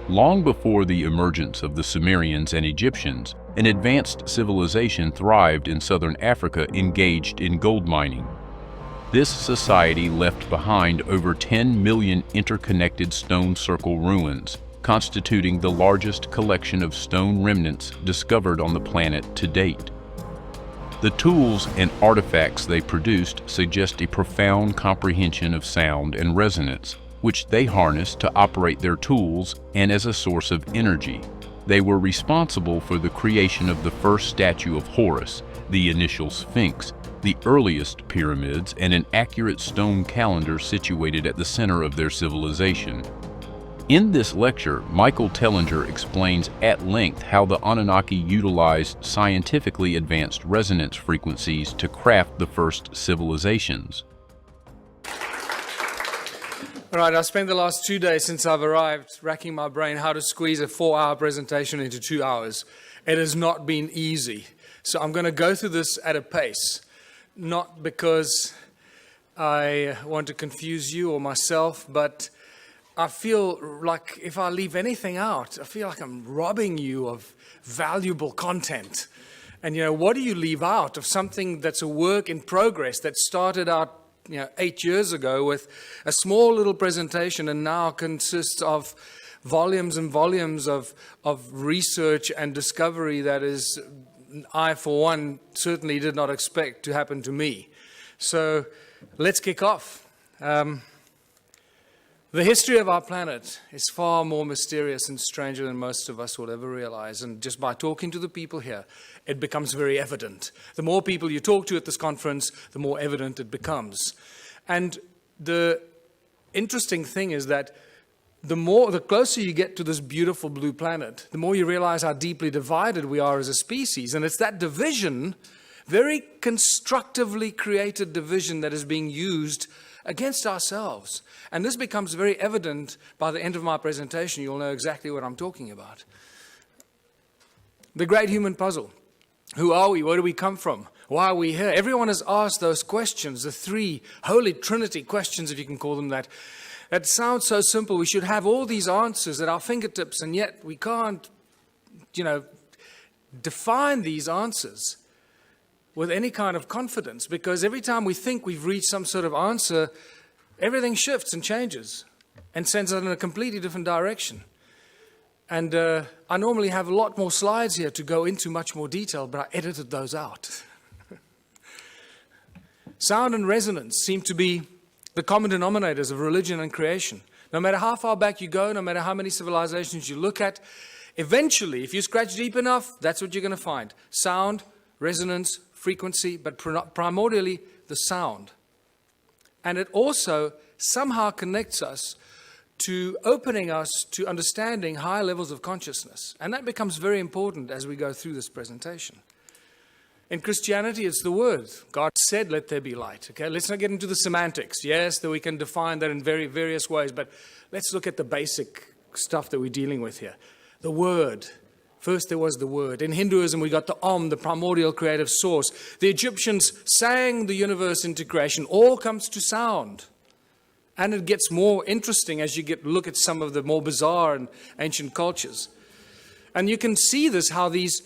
Long before the emergence of the Sumerians and Egyptians, an advanced civilization thrived in southern Africa engaged in gold mining. This society left behind over 10 million interconnected stone circle ruins, constituting the largest collection of stone remnants discovered on the planet to date. The tools and artifacts they produced suggest a profound comprehension of sound and resonance, which they harnessed to operate their tools and as a source of energy. They were responsible for the creation of the first statue of Horus, the initial Sphinx, the earliest pyramids, and an accurate stone calendar situated at the center of their civilization. In this lecture, Michael Tellinger explains at length how the Anunnaki utilized scientifically advanced resonance frequencies to craft the first civilizations. All right, I spent the last 2 days since I've arrived racking my brain how to squeeze a 4-hour presentation into 2 hours. It has not been easy. So I'm going to go through this at a pace, not because I want to confuse you or myself, but I feel like if I leave anything out, I feel like I'm robbing you of valuable content. And, what do you leave out of something that's a work in progress that started out 8 years ago with a small little presentation and now consists of volumes and volumes of research and discovery that is, I for one, certainly did not expect to happen to me. So let's kick off. The history of our planet is far more mysterious and stranger than most of us will ever realize. And just by talking to the people here, it becomes very evident. The more people you talk to at this conference, the more evident it becomes. And the interesting thing is that the closer you get to this beautiful blue planet, the more you realize how deeply divided we are as a species. And it's that division, very constructively created division, that is being used against ourselves. And this becomes very evident by the end of my presentation. You'll know exactly what I'm talking about. The great human puzzle. Who are we? Where do we come from? Why are we here? Everyone has asked those questions, the 3 Holy Trinity questions, if you can call them that. That sounds so simple. We should have all these answers at our fingertips, and yet we can't, define these answers with any kind of confidence, because every time we think we've reached some sort of answer, everything shifts and changes and sends us in a completely different direction. And I normally have a lot more slides here to go into much more detail, but I edited those out. Sound and resonance seem to be the common denominators of religion and creation. No matter how far back you go, no matter how many civilizations you look at, eventually, if you scratch deep enough, that's what you're going to find. Sound, resonance, frequency, but primordially the sound. And it also somehow connects us to opening us to understanding higher levels of consciousness. And that becomes very important as we go through this presentation. In Christianity, it's the word. God said, let there be light. Okay, let's not get into the semantics. Yes, that we can define that in very various ways, but let's look at the basic stuff that we're dealing with here. The word. First there was the word. In Hinduism, we got the Om, the primordial creative source. The Egyptians sang the universe into creation. All comes to sound. And it gets more interesting as you look at some of the more bizarre and ancient cultures. And you can see this, how these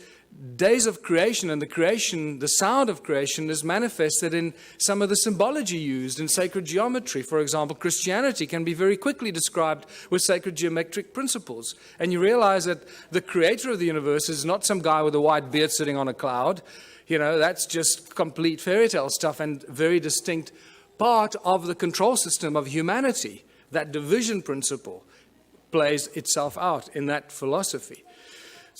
days of creation and the sound of creation is manifested in some of the symbology used in sacred geometry. For example, Christianity can be very quickly described with sacred geometric principles. And you realize that the creator of the universe is not some guy with a white beard sitting on a cloud. That's just complete fairy tale stuff and very distinct part of the control system of humanity. That division principle plays itself out in that philosophy.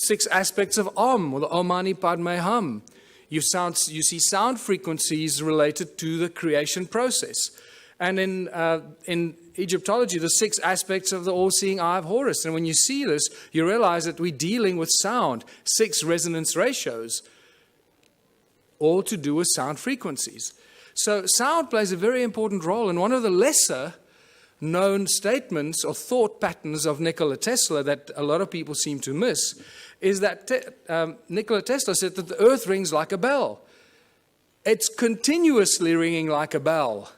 6 aspects of Om, or the Om Mani Padme Hum. You see sound frequencies related to the creation process. And in Egyptology, the 6 aspects of the all-seeing eye of Horus. And when you see this, you realize that we're dealing with sound, 6 resonance ratios, all to do with sound frequencies. So sound plays a very important role, and one of the lesser known statements or thought patterns of Nikola Tesla that a lot of people seem to miss is that Nikola Tesla said that the earth rings like a bell. It's continuously ringing like a bell.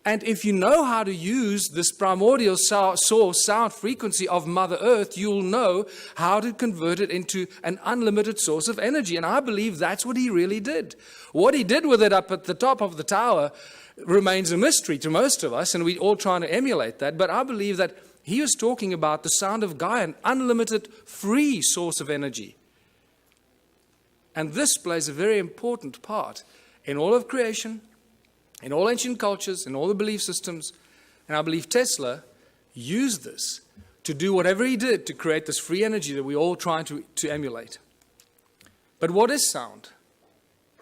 And if you know how to use this primordial source sound frequency of Mother Earth, you'll know how to convert it into an unlimited source of energy. And I believe that's what he really did. What he did with it up at the top of the tower remains a mystery to most of us, and we're all trying to emulate that. But I believe that he was talking about the sound of Gaia, an unlimited free source of energy. And this plays a very important part in all of creation, in all ancient cultures, in all the belief systems. And I believe Tesla used this to do whatever he did to create this free energy that we're all trying to emulate. But what is sound?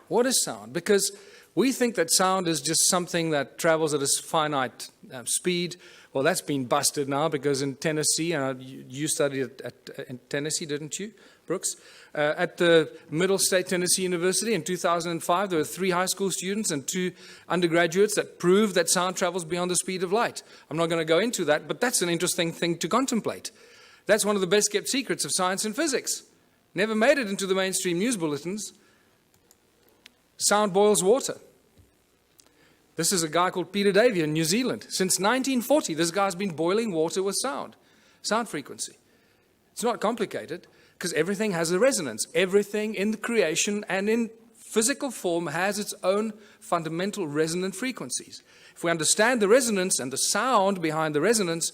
What is sound? Because we think that sound is just something that travels at a finite speed. Well, that's been busted now, because in Tennessee, and you studied in Tennessee, didn't you, Brooks? At the Middle State Tennessee University in 2005, there were 3 high school students and 2 undergraduates that proved that sound travels beyond the speed of light. I'm not going to go into that, but that's an interesting thing to contemplate. That's one of the best kept secrets of science and physics. Never made it into the mainstream news bulletins. Sound boils water. This is a guy called Peter Davey in New Zealand. Since 1940, this guy's been boiling water with sound frequency. It's not complicated, because everything has a resonance. Everything in the creation and in physical form has its own fundamental resonant frequencies. If we understand the resonance and the sound behind the resonance,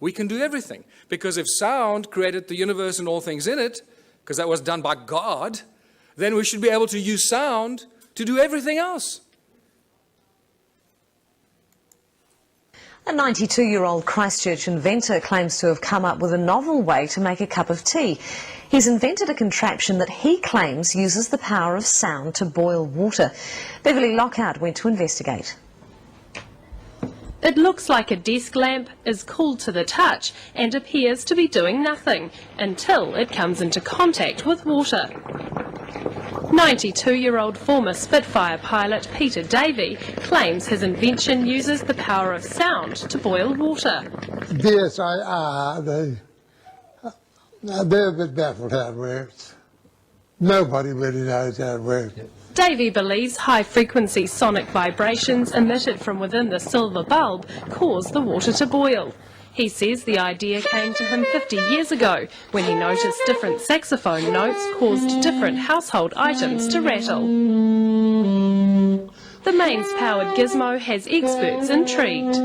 we can do everything. Because if sound created the universe and all things in it, because that was done by God, then we should be able to use sound to do everything else. A 92-year-old Christchurch inventor claims to have come up with a novel way to make a cup of tea. He's invented a contraption that he claims uses the power of sound to boil water. Beverly Lockhart went to investigate. It looks like a desk lamp, is cool to the touch and appears to be doing nothing until it comes into contact with water. 92-year-old former Spitfire pilot Peter Davey claims his invention uses the power of sound to boil water. Yes, they're a bit baffled how it works. Nobody really knows how it works. Davey believes high-frequency sonic vibrations emitted from within the silver bulb cause the water to boil. He says the idea came to him 50 years ago when he noticed different saxophone notes caused different household items to rattle. The mains-powered gizmo has experts intrigued.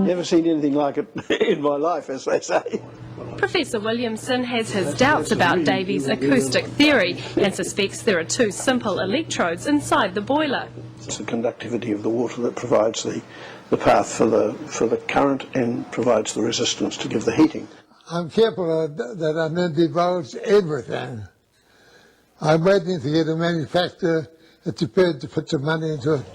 Never seen anything like it in my life, as they say. Professor Williamson has his doubts about Davey's acoustic theory and suspects there are 2 simple electrodes inside the boiler. It's the conductivity of the water that provides the path for the current and provides the resistance to give the heating. I'm careful that I don't divulge everything. I'm waiting to get a manufacturer that's prepared to put some money into it.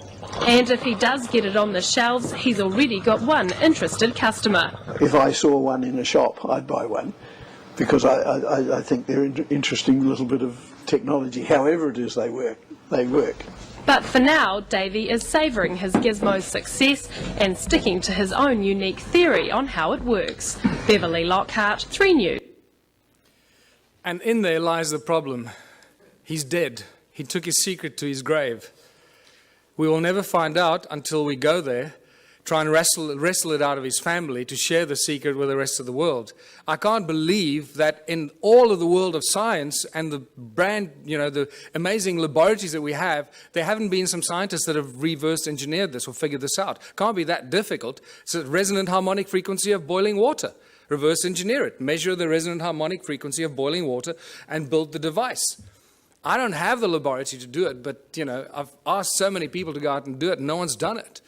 And if he does get it on the shelves, he's already got one interested customer. If I saw one in a shop, I'd buy one, because I think they're an interesting little bit of technology. However it is they work. But for now, Davey is savouring his gizmo's success and sticking to his own unique theory on how it works. Beverly Lockhart, 3 News. And in there lies the problem. He's dead. He took his secret to his grave. We will never find out until we go there, try and wrestle it out of his family to share the secret with the rest of the world. I can't believe that in all of the world of science and the the amazing laboratories that we have, there haven't been some scientists that have reverse engineered this or figured this out. Can't be that difficult. It's a resonant harmonic frequency of boiling water. Reverse engineer it. Measure the resonant harmonic frequency of boiling water and build the device. I don't have the laboratory to do it, but I've asked so many people to go out and do it, and no one's done it.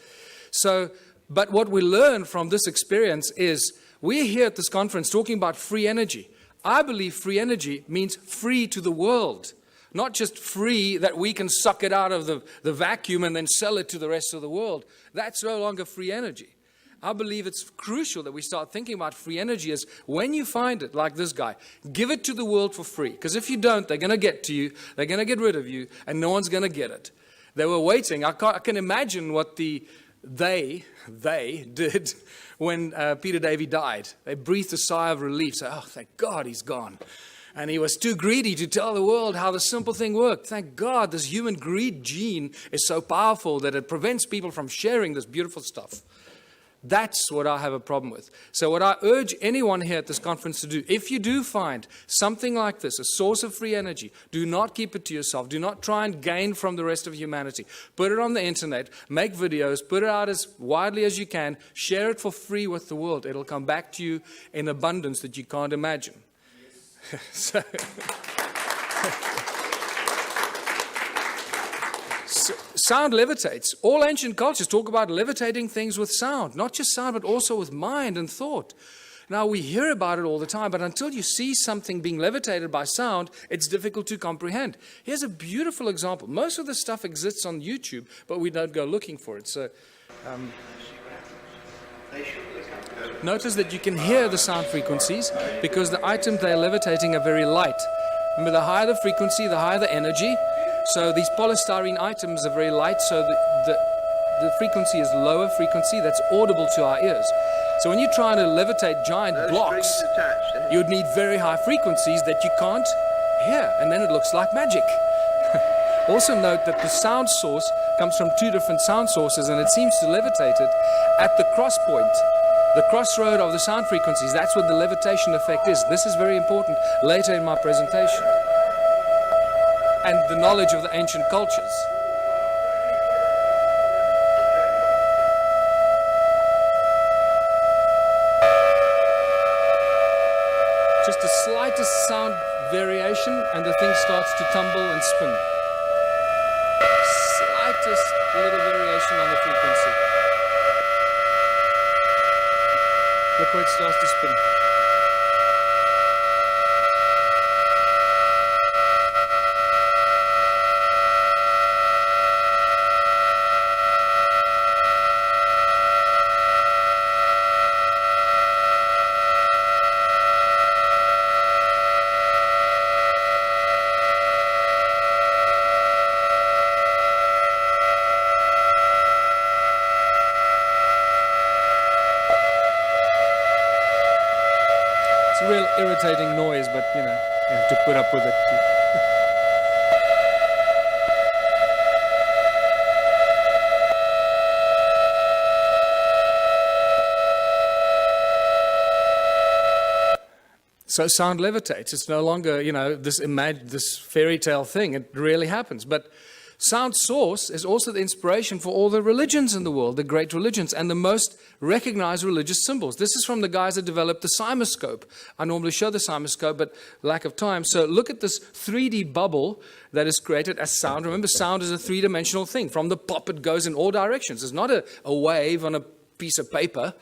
But what we learn from this experience is we're here at this conference talking about free energy. I believe free energy means free to the world, not just free that we can suck it out of the vacuum and then sell it to the rest of the world. That's no longer free energy. I believe it's crucial that we start thinking about free energy as when you find it, like this guy, give it to the world for free. Because if you don't, they're going to get to you, they're going to get rid of you, and no one's going to get it. They were waiting. I can imagine what they did when Peter Davey died. They breathed a sigh of relief, say, oh, thank God he's gone. And he was too greedy to tell the world how the simple thing worked. Thank God this human greed gene is so powerful that it prevents people from sharing this beautiful stuff. That's what I have a problem with. So what I urge anyone here at this conference to do, if you do find something like this, a source of free energy, do not keep it to yourself. Do not try and gain from the rest of humanity. Put it on the internet, make videos, put it out as widely as you can, share it for free with the world. It'll come back to you in abundance that you can't imagine. So, sound levitates. All ancient cultures talk about levitating things with sound, not just sound, but also with mind and thought. Now, we hear about it all the time, but until you see something being levitated by sound, it's difficult to comprehend. Here's a beautiful example. Most of the stuff exists on YouTube, but we don't go looking for it. So, notice that you can hear the sound frequencies because the items they're levitating are very light. Remember, the higher the frequency, the higher the energy. So these polystyrene items are very light, so the frequency is lower frequency that's audible to our ears. So when you're trying to levitate giant blocks, you'd need very high frequencies that you can't hear, and then it looks like magic. Also note that the sound source comes from two different sound sources, and it seems to levitate it at the cross point, the crossroad of the sound frequencies. That's what the levitation effect is. This is very important later in my presentation. And the knowledge of the ancient cultures. Just the slightest sound variation and the thing starts to tumble and spin. Slightest little variation on the frequency. Look where it starts to spin. Irritating noise, but you have to put up with it. So sound levitates. It's no longer, this fairy tale thing. It really happens. But sound source is also the inspiration for all the religions in the world, the great religions, and the most recognized religious symbols. This is from the guys that developed the cymoscope. I normally show the cymoscope, but lack of time. So look at this 3D bubble that is created as sound. Remember, sound is a three-dimensional thing. From the pop, it goes in all directions. It's not a wave on a piece of paper.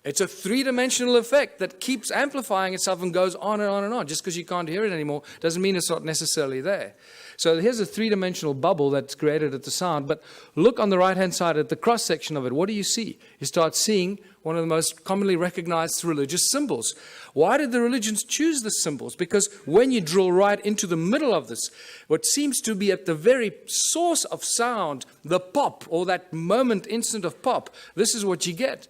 It's a three-dimensional effect that keeps amplifying itself and goes on and on and on. Just because you can't hear it anymore doesn't mean it's not necessarily there. So here's a three-dimensional bubble that's created at the sound. But look on the right-hand side at the cross-section of it. What do you see? You start seeing one of the most commonly recognized religious symbols. Why did the religions choose the symbols? Because when you drill right into the middle of this, what seems to be at the very source of sound, the pop, or that moment, instant of pop, this is what you get.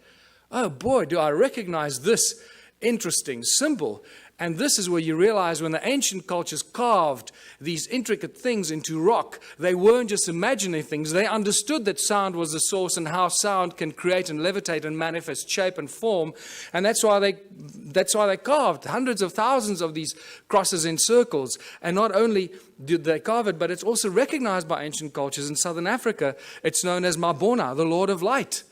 Oh boy, do I recognize this interesting symbol. And this is where you realize when the ancient cultures carved these intricate things into rock, they weren't just imagining things. They understood that sound was the source and how sound can create and levitate and manifest shape and form. And that's why they carved hundreds of thousands of these crosses in circles. And not only did they carve it, but it's also recognized by ancient cultures. In southern Africa, it's known as Mabona, the Lord of Light.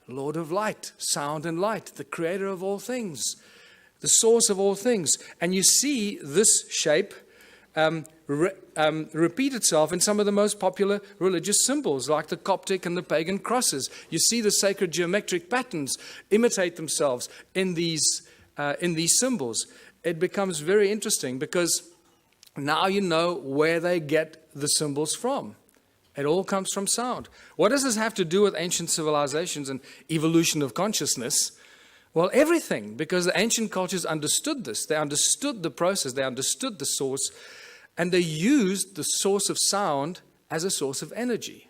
Lord of light, sound and light, the creator of all things, the source of all things. And you see this shape repeat itself in some of the most popular religious symbols, like the Coptic and the pagan crosses. You see the sacred geometric patterns imitate themselves in these symbols. It becomes very interesting because now you know where they get the symbols from. It all comes from sound. What does this have to do with ancient civilizations and evolution of consciousness? Well, everything, because the ancient cultures understood this. They understood the process. They understood the source. And they used the source of sound as a source of energy.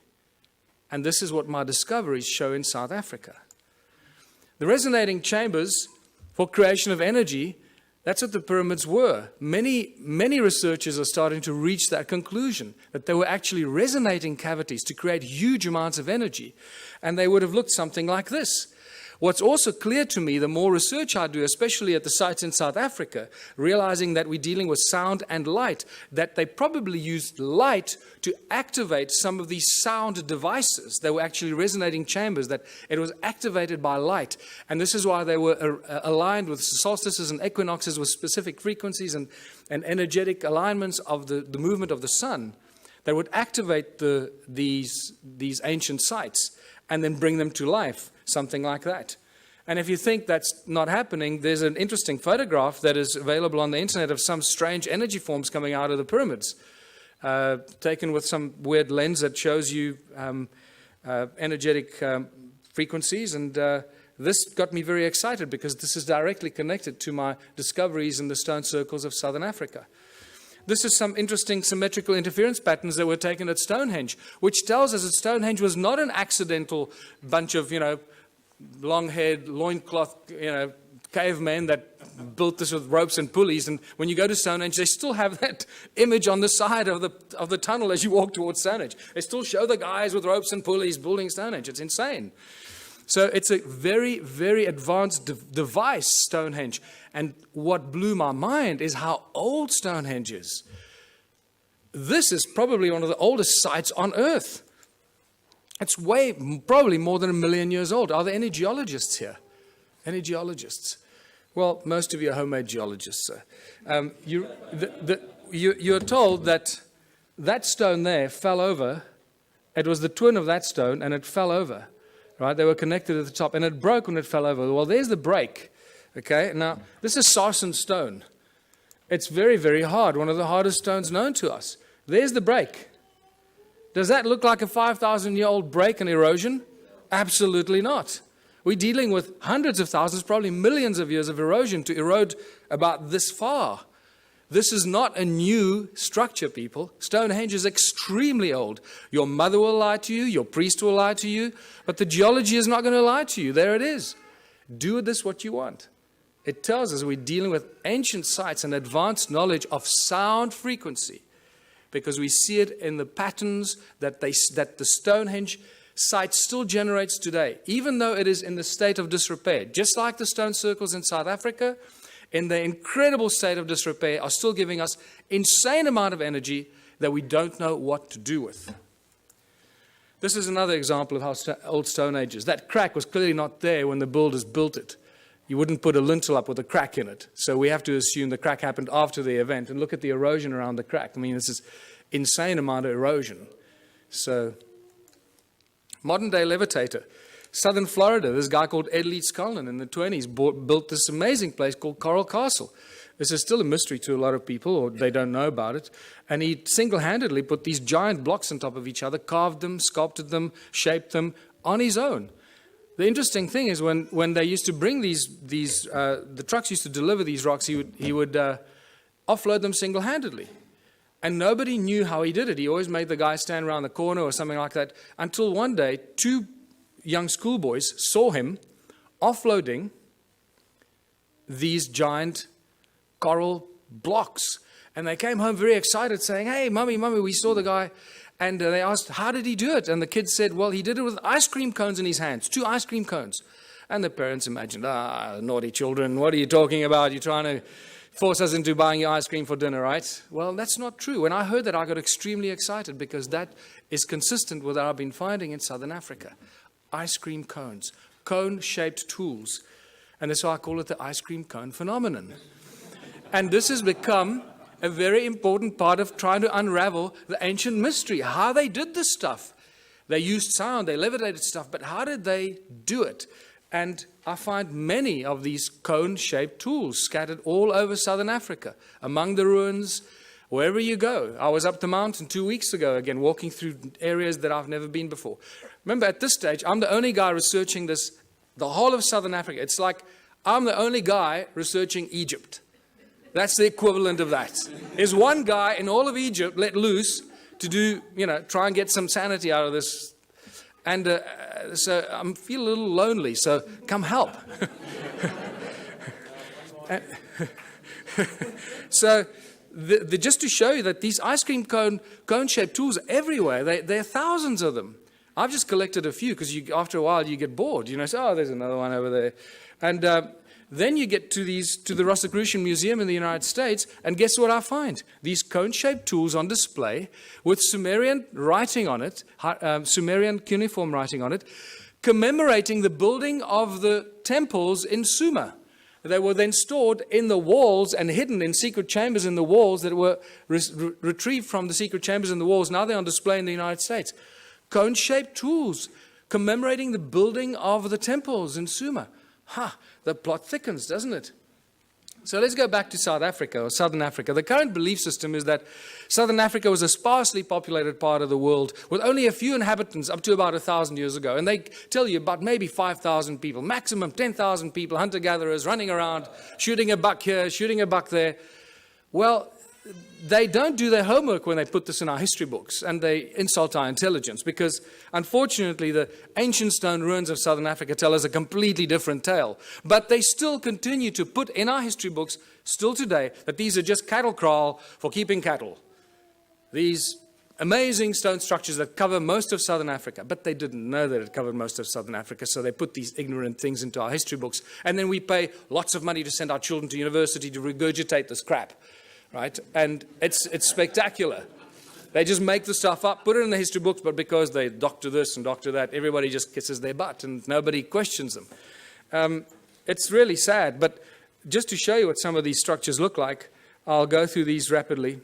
And this is what my discoveries show in South Africa. The resonating chambers for creation of energy That's what the pyramids were. Many researchers are starting to reach that conclusion, that they were actually resonating cavities to create huge amounts of energy. And they would have looked something like this. What's also clear to me, the more research I do, especially at the sites in South Africa, realizing that we're dealing with sound and light, that they probably used light to activate some of these sound devices. They were actually resonating chambers, that it was activated by light. And this is why they were aligned with solstices and equinoxes with specific frequencies and energetic alignments of the movement of the sun that would activate these ancient sites and then bring them to life. Something like that. And if you think that's not happening, there's an interesting photograph that is available on the internet of some strange energy forms coming out of the pyramids, taken with some weird lens that shows you energetic frequencies. And this got me very excited because this is directly connected to my discoveries in the stone circles of southern Africa. This is some interesting symmetrical interference patterns that were taken at Stonehenge, which tells us that Stonehenge was not an accidental bunch of, long-haired, loincloth, cavemen that built this with ropes and pulleys. And when you go to Stonehenge, they still have that image on the side of the tunnel as you walk towards Stonehenge. They still show the guys with ropes and pulleys building Stonehenge. It's insane. So it's a very, very advanced device, Stonehenge. And what blew my mind is how old Stonehenge is. This is probably one of the oldest sites on Earth. It's probably more than 1 million years old. Are there any geologists here? Any geologists? Well, most of you are homemade geologists. You're told that stone there fell over. It was the twin of that stone, and it fell over. Right? They were connected at the top, and it broke when it fell over. Well, there's the break. Okay. Now, this is sarsen stone. It's very, very hard. One of the hardest stones known to us. There's the break. Does that look like a 5,000-year-old break and erosion? Absolutely not. We're dealing with hundreds of thousands, probably millions of years of erosion to erode about this far. This is not a new structure, people. Stonehenge is extremely old. Your mother will lie to you, your priest will lie to you, but the geology is not going to lie to you. There it is. Do with this what you want. It tells us we're dealing with ancient sites and advanced knowledge of sound frequency, because we see it in the patterns that the Stonehenge site still generates today, even though it is in the state of disrepair. Just like the stone circles in South Africa, in the incredible state of disrepair, are still giving us insane amount of energy that we don't know what to do with. This is another example of how old Stonehenge is. That crack was clearly not there when the builders built it. You wouldn't put a lintel up with a crack in it. So we have to assume the crack happened after the event. And look at the erosion around the crack. I mean, this is insane amount of erosion. So, modern day levitator. Southern Florida, this guy called Ed Leeds Cullen in the 20s built this amazing place called Coral Castle. This is still a mystery to a lot of people, or they don't know about it. And he single-handedly put these giant blocks on top of each other, carved them, sculpted them, shaped them on his own. The interesting thing is when they used to bring the trucks used to deliver these rocks, he would offload them single-handedly. And nobody knew how he did it. He always made the guy stand around the corner or something like that, until one day, 2 young schoolboys saw him offloading these giant coral blocks. And they came home very excited saying, "Hey, Mummy, we saw the guy." And they asked, "How did he do it?" And the kid said, "Well, he did it with ice cream cones in his hands, 2 ice cream cones." And the parents imagined, naughty children, what are you talking about? You're trying to force us into buying your ice cream for dinner, right? Well, that's not true. When I heard that, I got extremely excited, because that is consistent with what I've been finding in southern Africa. Ice cream cones, cone-shaped tools. And that's why I call it the ice cream cone phenomenon. And this has become a very important part of trying to unravel the ancient mystery, how they did this stuff. They used sound, they levitated stuff, but how did they do it? And I find many of these cone-shaped tools scattered all over southern Africa, among the ruins, wherever you go. I was up the mountain 2 weeks ago, again, walking through areas that I've never been before. Remember, at this stage, I'm the only guy researching this, the whole of southern Africa. It's like I'm the only guy researching Egypt. That's the equivalent of that. There's one guy in all of Egypt let loose to do, try and get some sanity out of this. And so I feel a little lonely, so come help. So just to show you that these ice cream cone-shaped tools are everywhere. There are thousands of them. I've just collected a few because after a while you get bored. You know, so, oh, there's another one over there. And then you get to the Rosicrucian Museum in the United States, and guess what I find? These cone-shaped tools on display with Sumerian writing on it, Sumerian cuneiform writing on it, commemorating the building of the temples in Sumer. They were then stored in the walls and hidden in secret chambers in the walls that were retrieved from the secret chambers in the walls. Now they're on display in the United States. Cone-shaped tools commemorating the building of the temples in Sumer. The plot thickens, doesn't it? So let's go back to South Africa, or Southern Africa. The current belief system is that Southern Africa was a sparsely populated part of the world with only a few inhabitants up to about 1,000 years ago. And they tell you about maybe 5,000 people, maximum 10,000 people, hunter-gatherers running around, shooting a buck here, shooting a buck there. Well, they don't do their homework when they put this in our history books, and they insult our intelligence, because unfortunately the ancient stone ruins of Southern Africa tell us a completely different tale. But they still continue to put in our history books, still today, that these are just cattle kraal for keeping cattle. These amazing stone structures that cover most of Southern Africa, but they didn't know that it covered most of Southern Africa, so they put these ignorant things into our history books, and then we pay lots of money to send our children to university to regurgitate this crap. Right? And it's spectacular. They just make the stuff up, put it in the history books, but because they doctor this and doctor that, everybody just kisses their butt and nobody questions them. It's really sad, but just to show you what some of these structures look like, I'll go through these rapidly.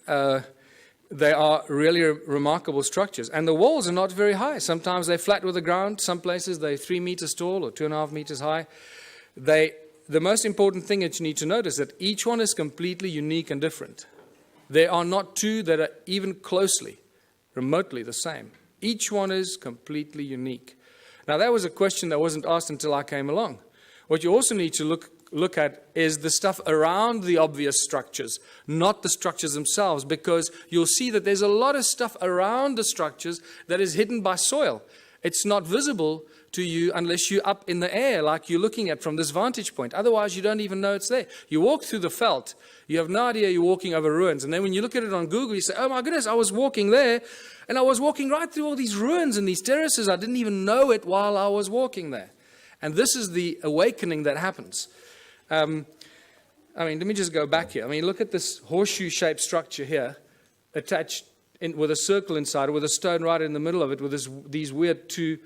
They are really remarkable structures. And the walls are not very high. Sometimes they're flat with the ground. Some places they're 3 meters tall or 2.5 meters high. The most important thing that you need to notice is that each one is completely unique and different. There are not two that are even closely, remotely the same. Each one is completely unique. Now, that was a question that wasn't asked until I came along. What you also need to look at is the stuff around the obvious structures, not the structures themselves, because you'll see that there's a lot of stuff around the structures that is hidden by soil. It's not visible to you unless you're up in the air, like you're looking at from this vantage point. Otherwise, you don't even know it's there. You walk through the veld, you have no idea you're walking over ruins. And then when you look at it on Google, you say, oh my goodness, I was walking there, and I was walking right through all these ruins and these terraces. I didn't even know it while I was walking there. And this is the awakening that happens. Let me just go back here. Look at this horseshoe-shaped structure here, attached with a circle inside, with a stone right in the middle of it, with these weird two,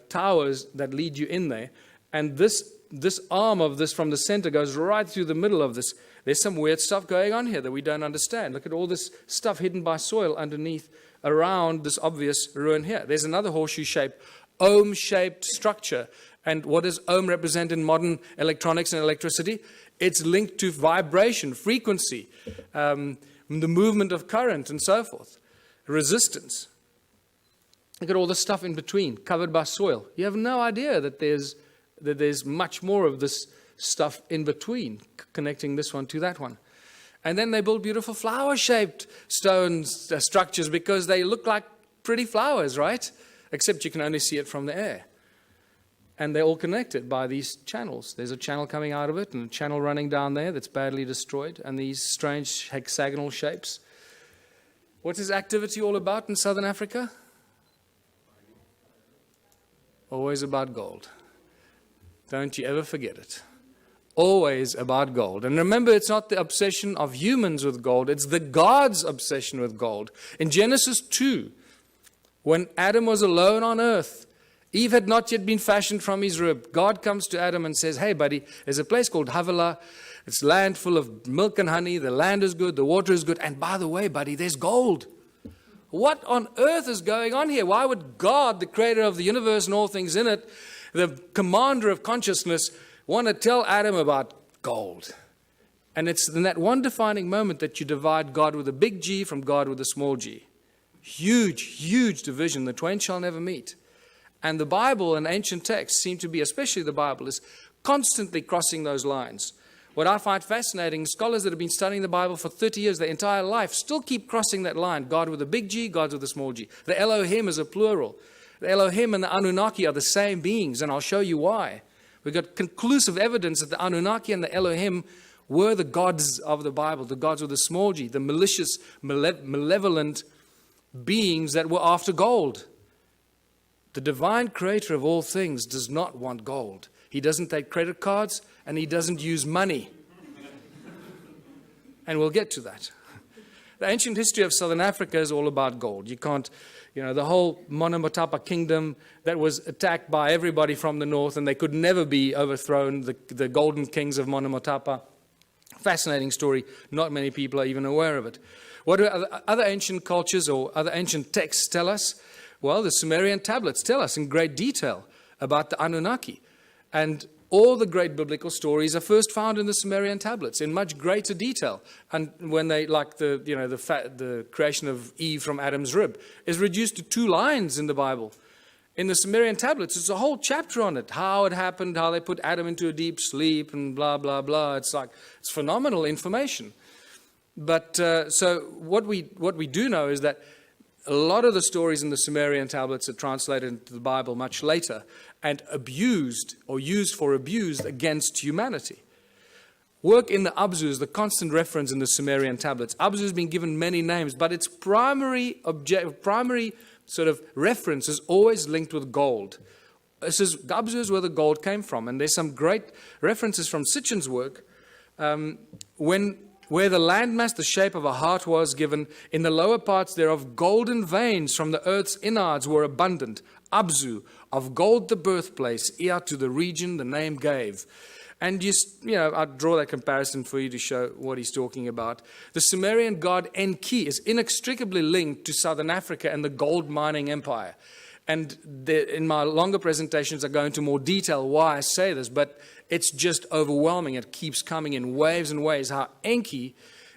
towers that lead you in there. And this arm of this from the center goes right through the middle of this. There's some weird stuff going on here that we don't understand. Look at all this stuff hidden by soil underneath, around this obvious ruin here. There's another horseshoe-shaped, ohm-shaped structure. And what does ohm represent in modern electronics and electricity? It's linked to vibration, frequency, the movement of current, and so forth, resistance. Look at all the stuff in between, covered by soil. You have no idea that there's much more of this stuff in between, connecting this one to that one. And then they build beautiful flower-shaped stone structures because they look like pretty flowers, right? Except you can only see it from the air. And they're all connected by these channels. There's a channel coming out of it and a channel running down there that's badly destroyed, and these strange hexagonal shapes. What is activity all about in Southern Africa? Always about gold. Don't you ever forget it. Always about gold. And remember, it's not the obsession of humans with gold, it's the God's obsession with gold. In Genesis 2, when Adam was alone on earth, Eve had not yet been fashioned from his rib. God comes to Adam and says, hey buddy, there's a place called Havilah. It's land full of milk and honey. The land is good, the water is good. And by the way, buddy, there's gold. What on earth is going on here? Why would God, the creator of the universe and all things in it, the commander of consciousness, want to tell Adam about gold? And it's in that one defining moment that you divide God with a big G from God with a small g. Huge, huge division. The twain shall never meet. And the Bible and ancient texts seem to be, especially the Bible, is constantly crossing those lines. What I find fascinating, scholars that have been studying the Bible for 30 years, their entire life, still keep crossing that line. God with a big G, God with a small g. The Elohim is a plural. The Elohim and the Anunnaki are the same beings, and I'll show you why. We've got conclusive evidence that the Anunnaki and the Elohim were the gods of the Bible, the gods with a small g, the malicious, malevolent beings that were after gold. The divine creator of all things does not want gold. He doesn't take credit cards and he doesn't use money. And we'll get to that. The ancient history of Southern Africa is all about gold. You can't, the whole monumental kingdom that was attacked by everybody from the north and they could never be overthrown, the golden kings of monumental. Fascinating story. Not many people are even aware of it. What do other ancient cultures or other ancient texts tell us? Well, the Sumerian tablets tell us in great detail about the Anunnaki. And all the great biblical stories are first found in the Sumerian tablets in much greater detail. And when they, like the creation of Eve from Adam's rib, is reduced to 2 lines in the Bible. In the Sumerian tablets, it's a whole chapter on it, how it happened, how they put Adam into a deep sleep, and blah, blah, blah. It's phenomenal information. But so what we do know is that a lot of the stories in the Sumerian tablets are translated into the Bible much later and abused or used for abuse against humanity. Work in the Abzu is the constant reference in the Sumerian tablets. Abzu has been given many names, but its primary sort of reference is always linked with gold. This is Abzu is where the gold came from, and there's some great references from Sitchin's work where the landmass, the shape of a heart was given, in the lower parts thereof golden veins from the earth's innards were abundant. Abzu, of gold the birthplace, Ea to the region the name gave. And I'll draw that comparison for you to show what he's talking about. The Sumerian god Enki is inextricably linked to Southern Africa and the gold mining empire. And in my longer presentations, I go into more detail why I say this, but it's just overwhelming. It keeps coming in waves and waves, how Enki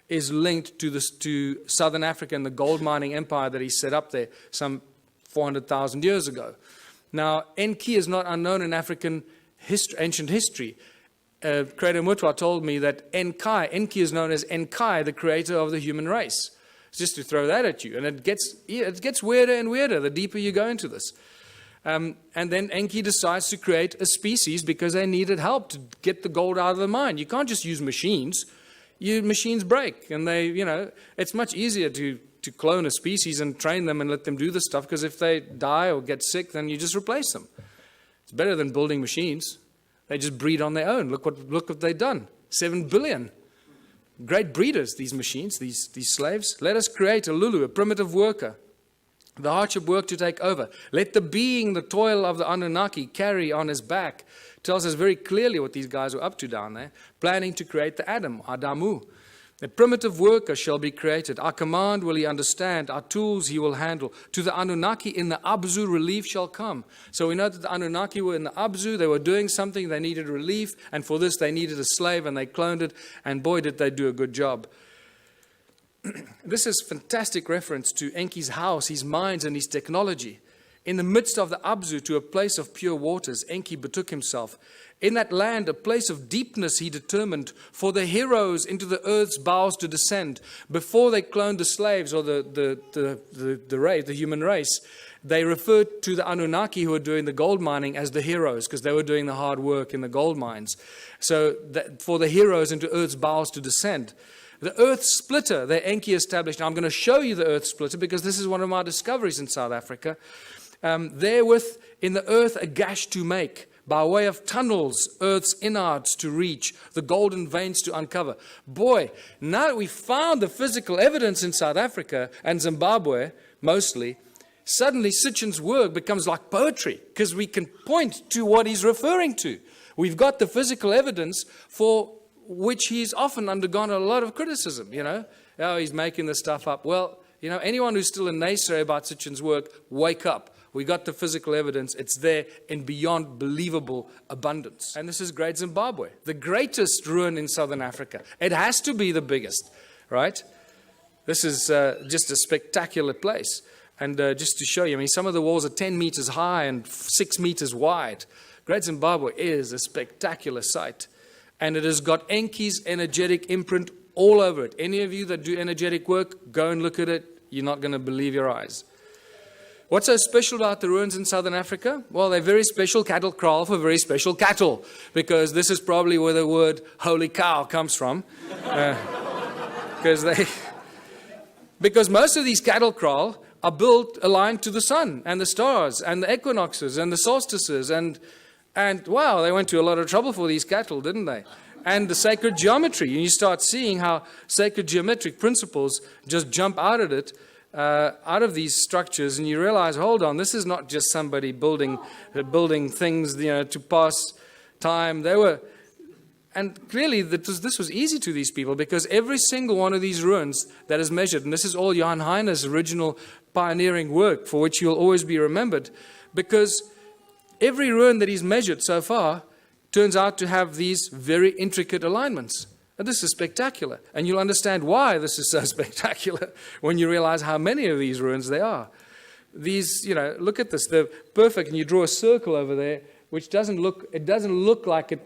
is linked to Southern Africa and the gold mining empire that he set up there some 400,000 years ago. Now, Enki is not unknown in African ancient history. Creator Mutwa told me that Enki is known as Enkai, the creator of the human race. Just to throw that at you. And it gets weirder and weirder the deeper you go into this. And then Enki decides to create a species because they needed help to get the gold out of the mine. You can't just use machines. Machines break. And it's much easier to clone a species and train them and let them do the stuff, because if they die or get sick, then you just replace them. It's better than building machines. They just breed on their own. Look what they've done. 7 billion. Great breeders, these machines, these slaves. Let us create a Lulu, a primitive worker. The hardship work to take over. Let the being, the toil of the Anunnaki carry on his back. Tells us very clearly what these guys were up to down there. Planning to create the Adam, Adamu. A primitive worker shall be created. Our command will he understand. Our tools he will handle. To the Anunnaki in the Abzu relief shall come. So we know that the Anunnaki were in the Abzu. They were doing something. They needed relief. And for this they needed a slave, and they cloned it. And boy, did they do a good job. This is fantastic reference to Enki's house, his mines, and his technology. In the midst of the Abzu, to a place of pure waters, Enki betook himself. In that land, a place of deepness he determined for the heroes into the earth's bowels to descend. Before they cloned the slaves or the human race, they referred to the Anunnaki who were doing the gold mining as the heroes, because they were doing the hard work in the gold mines. So for the heroes into earth's bowels to descend. The earth splitter that Enki established. Now I'm going to show you the earth splitter because this is one of my discoveries in South Africa. Therewith in the earth a gash to make, by way of tunnels, earth's innards to reach, the golden veins to uncover. Boy, now that we found the physical evidence in South Africa and Zimbabwe, mostly, suddenly Sitchin's work becomes like poetry, because we can point to what he's referring to. We've got the physical evidence for which he's often undergone a lot of criticism, Oh, he's making this stuff up. Well, anyone who's still a naysayer about Sitchin's work, wake up. We got the physical evidence. It's there in beyond believable abundance. And this is Great Zimbabwe, the greatest ruin in Southern Africa. It has to be the biggest, right? This is just a spectacular place. And just to show you, some of the walls are 10 meters high and 6 meters wide. Great Zimbabwe is a spectacular sight. And it has got Enki's energetic imprint all over it. Any of you that do energetic work, go and look at it. You're not going to believe your eyes. What's so special about the ruins in southern Africa? Well, they're very special cattle kraal for very special cattle, because this is probably where the word holy cow comes from. Because most of these cattle kraal are built aligned to the sun and the stars and the equinoxes and the solstices, and wow, they went to a lot of trouble for these cattle, didn't they? And the sacred geometry, and you start seeing how sacred geometric principles just jump out of these structures, and you realize, hold on, this is not just somebody building things, to pass time. And clearly this was easy to these people, because every single one of these ruins that is measured, and this is all Jan Heine's original pioneering work, for which you'll always be remembered, because every ruin that he's measured so far turns out to have these very intricate alignments. And this is spectacular. And you'll understand why this is so spectacular when you realize how many of these ruins there are. These, look at this, they're perfect, and you draw a circle over there, which doesn't look like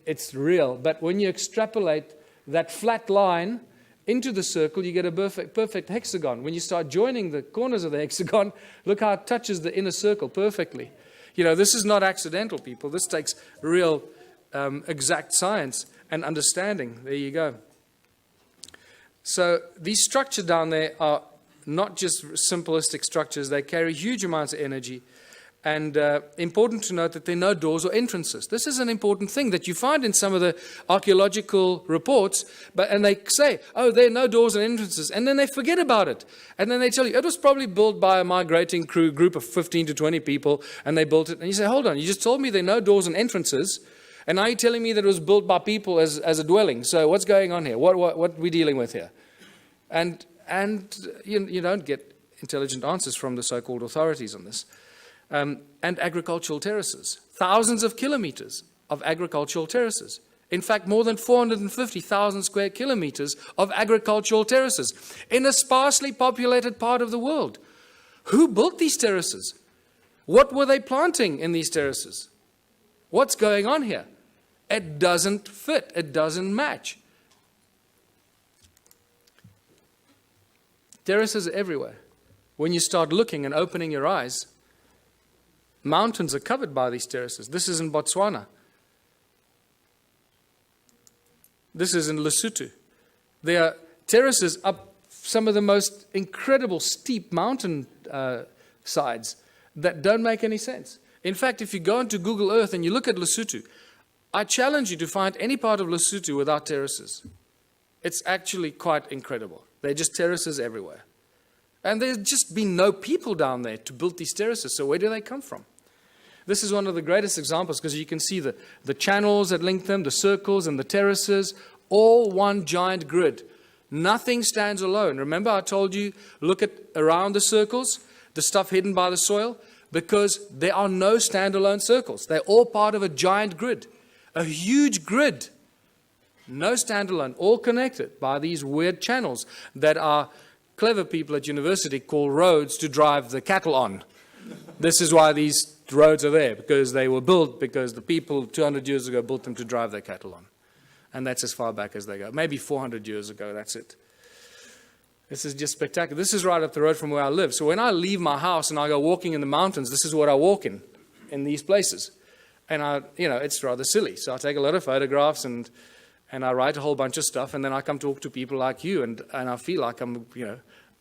it's real. But when you extrapolate that flat line into the circle, you get a perfect hexagon. When you start joining the corners of the hexagon, look how it touches the inner circle perfectly. This is not accidental, people. This takes real exact science and understanding. There you go. So these structures down there are not just simplistic structures. They carry huge amounts of energy. And important to note that there are no doors or entrances. This is an important thing that you find in some of the archaeological reports, and they say, oh, there are no doors and entrances, and then they forget about it. And then they tell you, it was probably built by a migrating group of 15 to 20 people, and they built it. And you say, hold on, you just told me there are no doors and entrances, and now you're telling me that it was built by people as a dwelling. So what's going on here? What are we dealing with here? And you don't get intelligent answers from the so-called authorities on this. And agricultural terraces. Thousands of kilometers of agricultural terraces. In fact, more than 450,000 square kilometers of agricultural terraces in a sparsely populated part of the world. Who built these terraces? What were they planting in these terraces? What's going on here? It doesn't fit. It doesn't match. Terraces are everywhere. When you start looking and opening your eyes, mountains are covered by these terraces. This is in Botswana. This is in Lesotho. There are terraces up some of the most incredible steep mountain sides that don't make any sense. In fact, if you go into Google Earth and you look at Lesotho, I challenge you to find any part of Lesotho without terraces. It's actually quite incredible. There are just terraces everywhere. And there's just been no people down there to build these terraces. So where do they come from? This is one of the greatest examples, because you can see the channels that link them, the circles and the terraces, all one giant grid. Nothing stands alone. Remember I told you, look at around the circles, the stuff hidden by the soil, because there are no standalone circles. They're all part of a giant grid, a huge grid. No standalone, all connected by these weird channels that are clever people at university call roads to drive the cattle on. This is why these roads are there, because they were built because the people 200 years ago built them to drive their cattle on. And that's as far back as they go. Maybe 400 years ago, that's it. This is just spectacular. This is right up the road from where I live. So when I leave my house and I go walking in the mountains, this is what I walk in these places. And it's rather silly. So I take a lot of photographs and I write a whole bunch of stuff, and then I come talk to people like you, and I feel like I'm,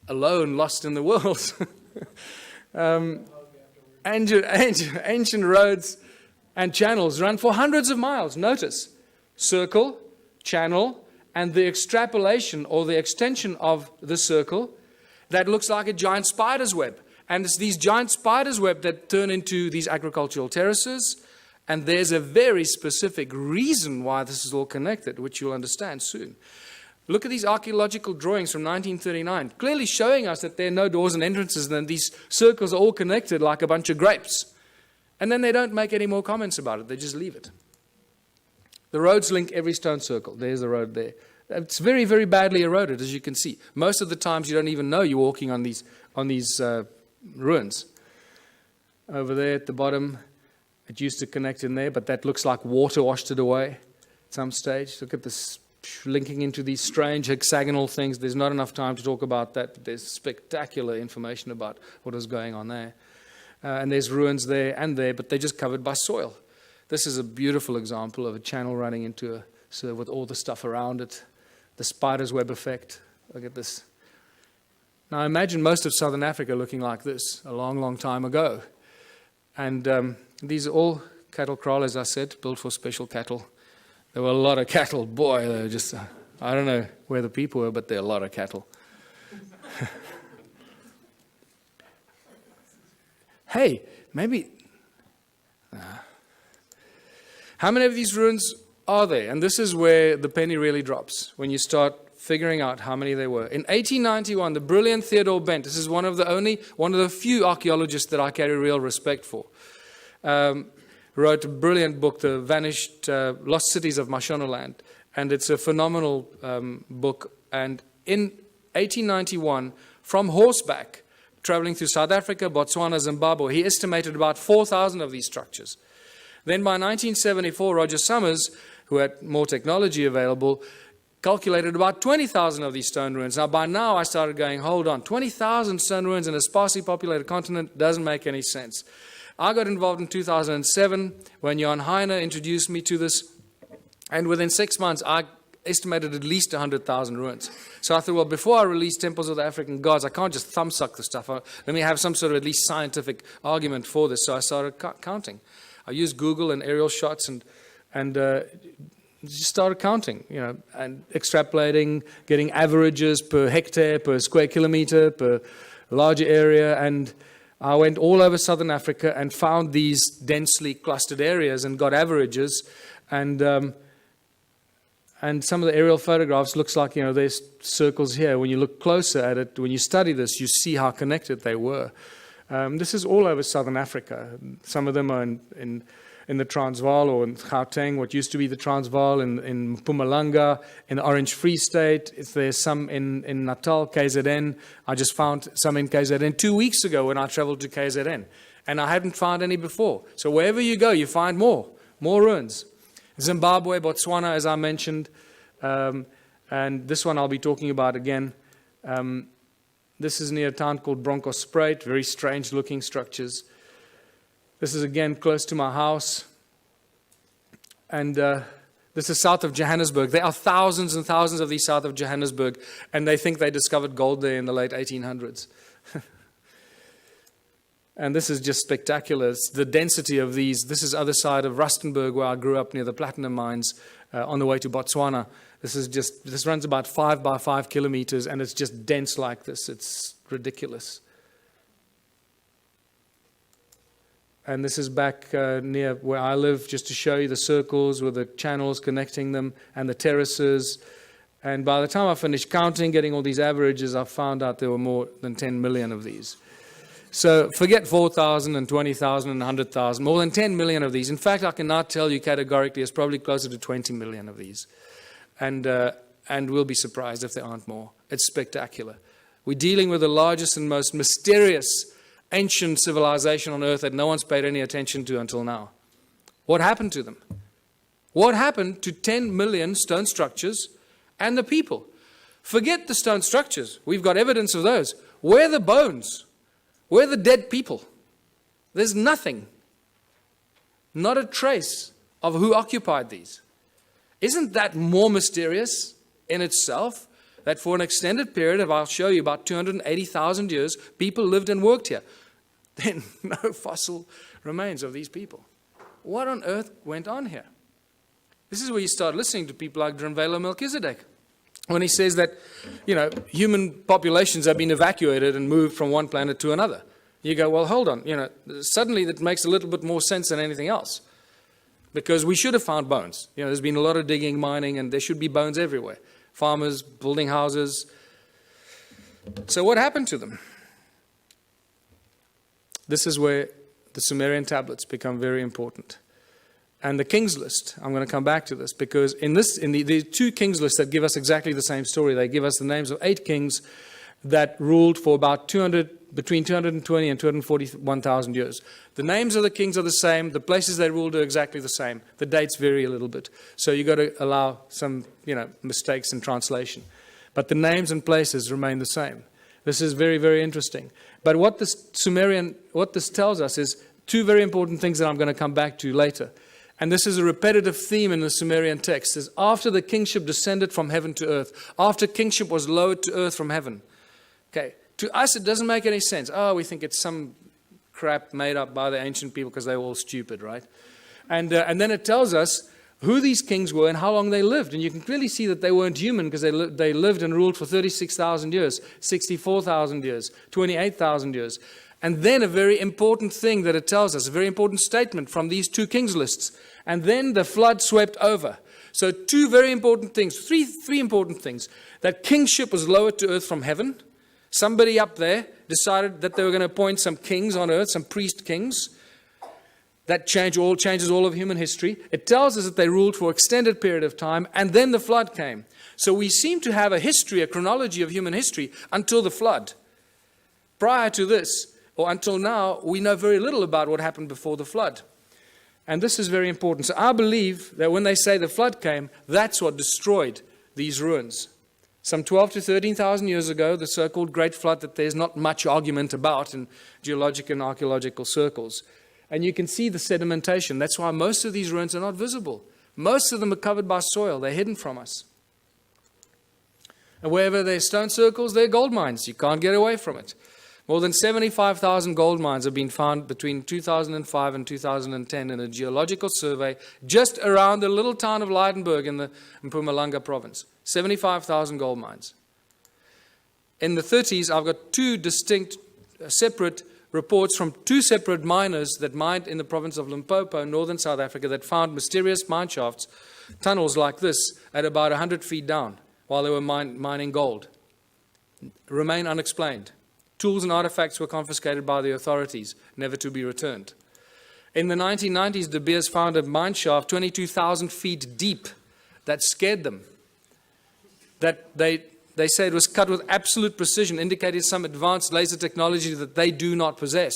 alone, lost in the world. Ancient roads and channels run for hundreds of miles. Notice, circle, channel, and the extrapolation or the extension of the circle that looks like a giant spider's web. And it's these giant spider's web that turn into these agricultural terraces. And there's a very specific reason why this is all connected, which you'll understand soon. Look at these archaeological drawings from 1939, clearly showing us that there are no doors and entrances, and then these circles are all connected like a bunch of grapes. And then they don't make any more comments about it, they just leave it. The roads link every stone circle. There's the road there. It's very, very badly eroded, as you can see. Most of the times you don't even know you're walking on these ruins. Over there at the bottom, it used to connect in there, but that looks like water washed it away at some stage. Look at this linking into these strange hexagonal things. There's not enough time to talk about that, but there's spectacular information about what is going on there. and there's ruins there and there, but they're just covered by soil. This is a beautiful example of a channel running into a so with all the stuff around it, the spider's web effect. Look at this. Now imagine most of southern Africa looking like this a long, long time ago. And these are all cattle kraal, as I said, built for special cattle. There were a lot of cattle. Boy, they were just, I don't know where the people were, but there are a lot of cattle. Hey, maybe... How many of these ruins are there? And this is where the penny really drops, when you start figuring out how many there were. In 1891, the brilliant Theodore Bent, this is one of the few archaeologists that I carry real respect for, wrote a brilliant book, The Vanished Lost Cities of Mashonaland. And it's a phenomenal book. And in 1891, from horseback, traveling through South Africa, Botswana, Zimbabwe, he estimated about 4,000 of these structures. Then by 1974, Roger Summers, who had more technology available, calculated about 20,000 of these stone ruins. Now, by now, I started going, hold on, 20,000 stone ruins in a sparsely populated continent doesn't make any sense. I got involved in 2007 when Jan Heine introduced me to this, and within 6 months, I estimated at least 100,000 ruins. So I thought, well, before I release Temples of the African Gods, I can't just thumbsuck the stuff. Let me have some sort of at least scientific argument for this. So I started counting. I used Google and aerial shots and just started counting, and extrapolating, getting averages per hectare, per square kilometer, per larger area. And I went all over southern Africa and found these densely clustered areas and got averages. And some of the aerial photographs looks like, there's circles here. When you look closer at it, when you study this, you see how connected they were. This is all over southern Africa. Some of them are in the Transvaal or in Gauteng, what used to be the Transvaal, in Mpumalanga, in the Orange Free State. There's some in Natal, KZN. I just found some in KZN 2 weeks ago when I traveled to KZN. And I hadn't found any before. So wherever you go, you find more ruins. Zimbabwe, Botswana, as I mentioned. And this one I'll be talking about again. This is near a town called Bronkhorstspruit, very strange looking structures. This is again close to my house. And this is south of Johannesburg. There are thousands and thousands of these south of Johannesburg, and they think they discovered gold there in the late 1800s. And this is just spectacular. It's the density of these. This is other side of Rustenburg, where I grew up near the platinum mines on the way to Botswana. This runs about 5 by 5 kilometers, and it's just dense like this. It's ridiculous. And this is back near where I live, just to show you the circles with the channels connecting them and the terraces. And by the time I finished counting, getting all these averages, I found out there were more than 10 million of these. So forget 4,000 and 20,000 and 100,000, more than 10 million of these. In fact, I can now tell you categorically it's probably closer to 20 million of these. And we'll be surprised if there aren't more. It's spectacular. We're dealing with the largest and most mysterious ancient civilization on earth that no one's paid any attention to until now. What happened to them? What happened to 10 million stone structures and the people? Forget the stone structures. We've got evidence of those. Where are the bones? Where are the dead people? There's nothing. Not a trace of who occupied these. Isn't that more mysterious in itself? That for an extended period of, I'll show you, about 280,000 years, people lived and worked here. Then no fossil remains of these people. What on earth went on here? This is where you start listening to people like Drunvalo Melchizedek, when he says that, human populations have been evacuated and moved from one planet to another. You go, well, hold on. Suddenly that makes a little bit more sense than anything else. Because we should have found bones. There's been a lot of digging, mining, and there should be bones everywhere. Farmers building houses. So what happened to them? This is where the Sumerian tablets become very important. And the King's List, I'm going to come back to this, because the two King's Lists that give us exactly the same story. They give us the names of 8 kings that ruled for about between 220 and 241,000 years. The names of the kings are the same. The places they ruled are exactly the same. The dates vary a little bit. So you've got to allow some mistakes in translation. But the names and places remain the same. This is very, very interesting. But what this tells us is two very important things that I'm going to come back to later. And this is a repetitive theme in the Sumerian text, is after the kingship descended from heaven to earth, after kingship was lowered to earth from heaven. Okay, to us it doesn't make any sense. Oh, we think it's some crap made up by the ancient people because they were all stupid, right? And then it tells us who these kings were and how long they lived. And you can clearly see that they weren't human because they lived and ruled for 36,000 years, 64,000 years, 28,000 years. And then a very important thing that it tells us, a very important statement from these two kings lists. And then the flood swept over. So two very important things, three important things. That kingship was lowered to earth from heaven. Somebody up there decided that they were going to appoint some kings on earth, some priest kings. That changes all of human history. It tells us that they ruled for an extended period of time, and then the flood came. So we seem to have a history, a chronology of human history until the flood. Prior to this, or until now, we know very little about what happened before the flood. And this is very important. So I believe that when they say the flood came, that's what destroyed these ruins. Some 12 to 13,000 years ago, the so-called Great Flood that there's not much argument about in geologic and archaeological circles. And you can see the sedimentation. That's why most of these ruins are not visible. Most of them are covered by soil. They're hidden from us. And wherever there's stone circles, there are gold mines. You can't get away from it. More than 75,000 gold mines have been found between 2005 and 2010 in a geological survey just around the little town of Leidenburg in the Mpumalanga province. 75,000 gold mines. In the 30s, I've got two distinct, separate reports from two separate miners that mined in the province of Limpopo, northern South Africa, that found mysterious mine shafts, tunnels like this, at about 100 feet down while they were mining gold. Remain unexplained. Tools and artifacts were confiscated by the authorities, never to be returned. In the 1990s, De Beers found a mine shaft 22,000 feet deep that scared them. That they say it was cut with absolute precision, indicating some advanced laser technology that they do not possess.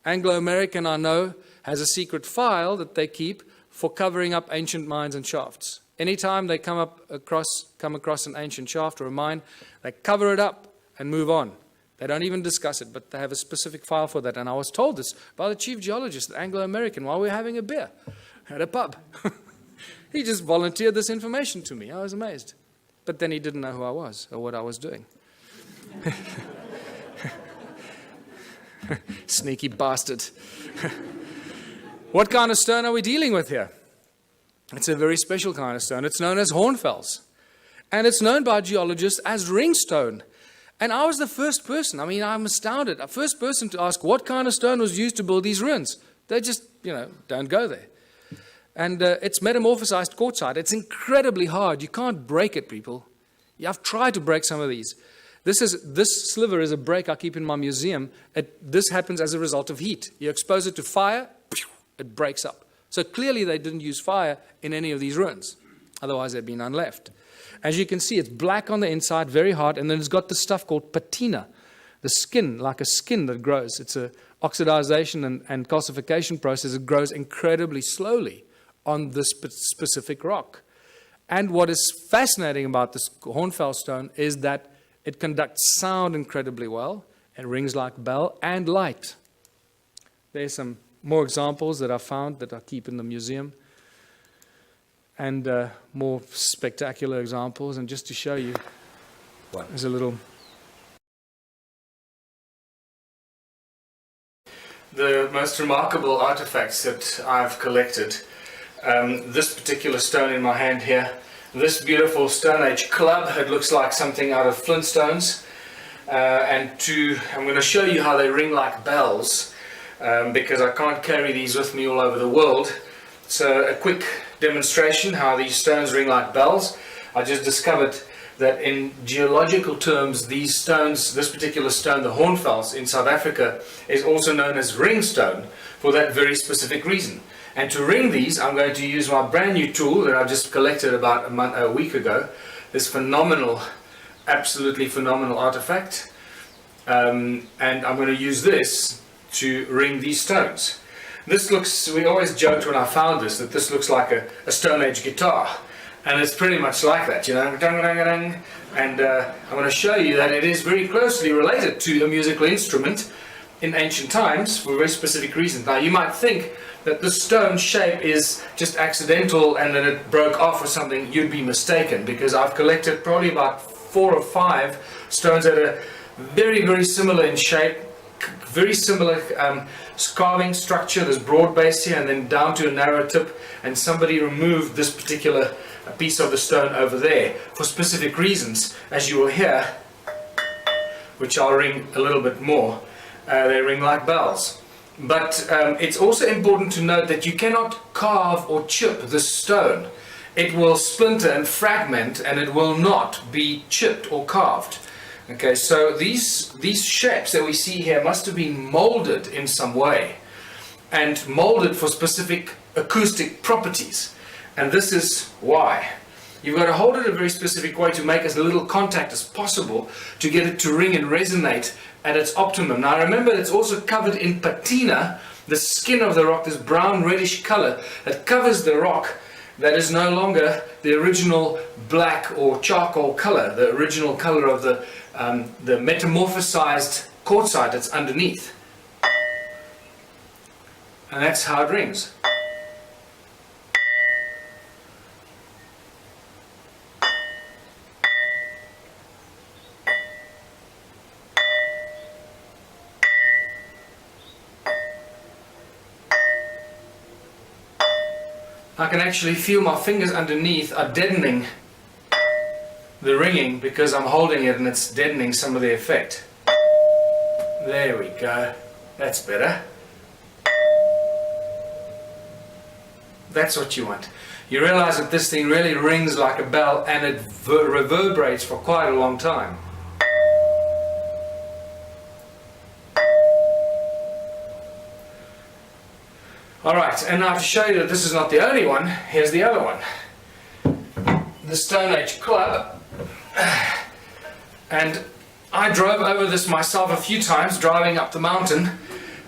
Anglo-American, I know, has a secret file that they keep for covering up ancient mines and shafts. Anytime they come across an ancient shaft or a mine, they cover it up and move on. They don't even discuss it, but they have a specific file for that. And I was told this by the chief geologist, the Anglo-American, while we were having a beer at a pub. He just volunteered this information to me. I was amazed. But then he didn't know who I was or what I was doing. Sneaky bastard. What kind of stone are we dealing with here? It's a very special kind of stone. It's known as hornfels. And it's known by geologists as ringstone. And I was the first person, I'm astounded, the first person to ask what kind of stone was used to build these ruins. They just, don't go there. And it's metamorphosized quartzite. It's incredibly hard. You can't break it, people. I've tried to break some of these. This sliver is a break I keep in my museum. This happens as a result of heat. You expose it to fire, it breaks up. So clearly they didn't use fire in any of these ruins. Otherwise there'd be none left. As you can see, it's black on the inside, very hard, and then it's got this stuff called patina, the skin, like a skin that grows. It's an oxidization and calcification process. It grows incredibly slowly on this specific rock. And what is fascinating about this hornfels stone is that it conducts sound incredibly well. It rings like a bell and light. There's some more examples that I found that I keep in the museum. And more spectacular examples. And just to show you, there's a little... The most remarkable artifacts that I've collected. This particular stone in my hand here. This beautiful Stone Age club. It looks like something out of Flintstones. I'm going to show you how they ring like bells. Because I can't carry these with me all over the world. So a quick demonstration how these stones ring like bells. I just discovered that in geological terms, these stones, this particular stone, the hornfels in South Africa, is also known as ringstone for that very specific reason. And to ring these, I'm going to use my brand new tool that I just collected about a week ago. This phenomenal, absolutely phenomenal artifact. And I'm going to use this to ring these stones. This looks, we always joked when I found this, that this looks like a Stone Age guitar. And it's pretty much like that, And I'm going to show you that it is very closely related to a musical instrument in ancient times for a very specific reason. Now you might think that the stone shape is just accidental and that it broke off or something. You'd be mistaken, because I've collected probably about 4 or 5 stones that are very, very similar in shape, very similar carving structure. There's broad base here and then down to a narrow tip, and somebody removed this particular piece of the stone over there for specific reasons, as you will hear, which I'll ring a little bit more. They ring like bells. But it's also important to note that you cannot carve or chip this stone. It will splinter and fragment, and it will not be chipped or carved. Okay, so these shapes that we see here must have been molded in some way, and molded for specific acoustic properties. And this is why. You've got to hold it a very specific way to make as little contact as possible to get it to ring and resonate at its optimum. Now remember, it's also covered in patina, the skin of the rock, this brown reddish color that covers the rock, that is no longer the original black or charcoal color, the original color of the metamorphosized quartzite that's underneath. And that's how it rings. I can actually feel my fingers underneath are deadening the ringing because I'm holding it and it's deadening some of the effect. There we go. That's better. That's what you want. You realize that this thing really rings like a bell, and it reverberates for quite a long time. Alright, and now to show you that this is not the only one, here's the other one. The Stone Age Club. And I drove over this myself a few times, driving up the mountain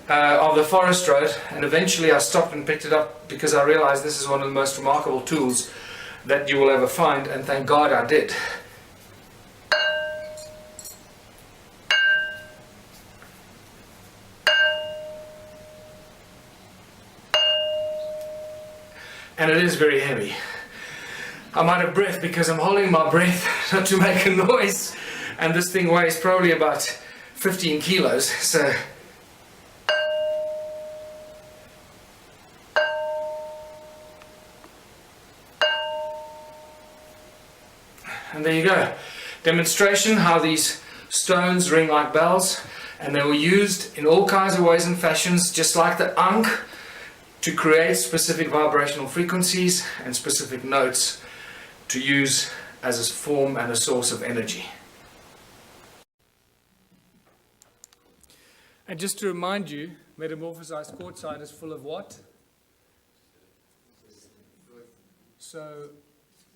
of the forest road, and eventually I stopped and picked it up because I realized this is one of the most remarkable tools that you will ever find, and thank God I did. And it is very heavy. I'm out of breath because I'm holding my breath not to make a noise, and this thing weighs probably about 15 kilos, so and there you go. Demonstration how these stones ring like bells, and they were used in all kinds of ways and fashions, just like the Ankh, to create specific vibrational frequencies and specific notes to use as a form and a source of energy. And just to remind you, metamorphosized quartzite is full of what? So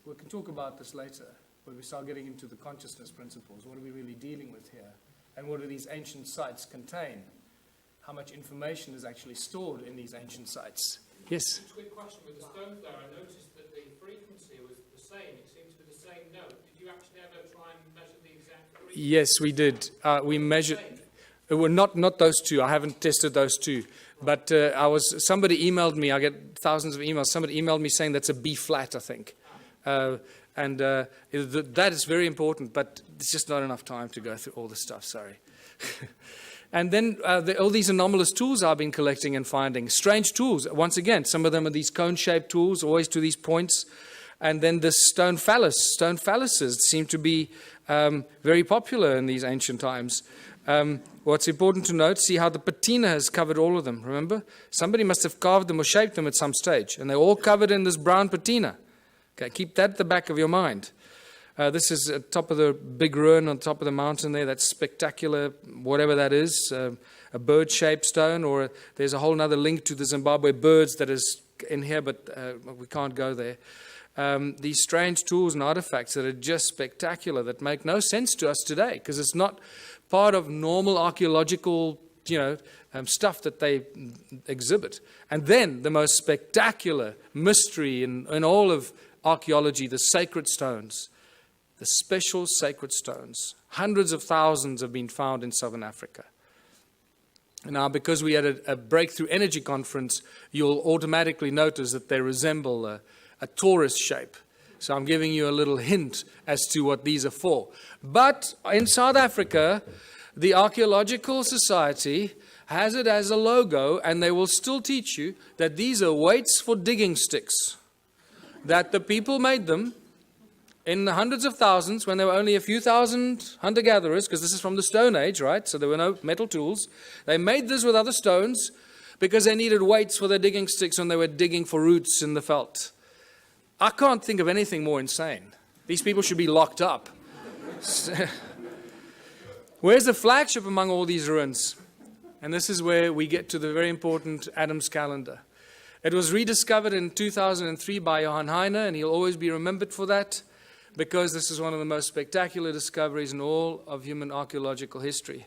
we can talk about this later when we start getting into the consciousness principles. What are we really dealing with here? And what do these ancient sites contain? How much information is actually stored in these ancient sites? Yes? Just a quick question with the stones there. I noticed that the frequency was the same. It seems to be the same note. Did you actually ever try and measure the exact frequency? Yes, we did. We measured. Well, not those two. I haven't tested those two. But somebody emailed me. I get thousands of emails. Somebody emailed me saying that's a B flat, I think. That is very important, but it's just not enough time to go through all this stuff. Sorry. And then all these anomalous tools I've been collecting and finding. Strange tools. Once again, some of them are these cone-shaped tools, always to these points. And then the stone phallus. Stone phalluses seem to be very popular in these ancient times. What's important to note, see how the patina has covered all of them, remember? Somebody must have carved them or shaped them at some stage. And they're all covered in this brown patina. Okay, keep that at the back of your mind. This is at top of the big ruin on top of the mountain there. That's spectacular, whatever that is, a bird-shaped stone, or there's a whole other link to the Zimbabwe birds that is in here, but we can't go there. These strange tools and artifacts that are just spectacular, that make no sense to us today, because it's not part of normal archaeological, stuff that they exhibit. And then the most spectacular mystery in all of archaeology, the sacred stones. the special sacred stones. Hundreds of thousands have been found in southern Africa. Now, because we had a breakthrough energy conference, you'll automatically notice that they resemble a torus shape. So I'm giving you a little hint as to what these are for. But in South Africa, the Archaeological Society has it as a logo, and they will still teach you that these are weights for digging sticks. That the people made them in the hundreds of thousands when there were only a few thousand hunter-gatherers, because this is from the Stone Age, right? So there were no metal tools. They made this with other stones because they needed weights for their digging sticks when they were digging for roots in the veldt. I can't think of anything more insane. These people should be locked up. Where's the flagship among all these ruins? And this is where we get to the very important Adam's calendar. It was rediscovered in 2003 by Johann Heine, and he'll always be remembered for that, because this is one of the most spectacular discoveries in all of human archaeological history.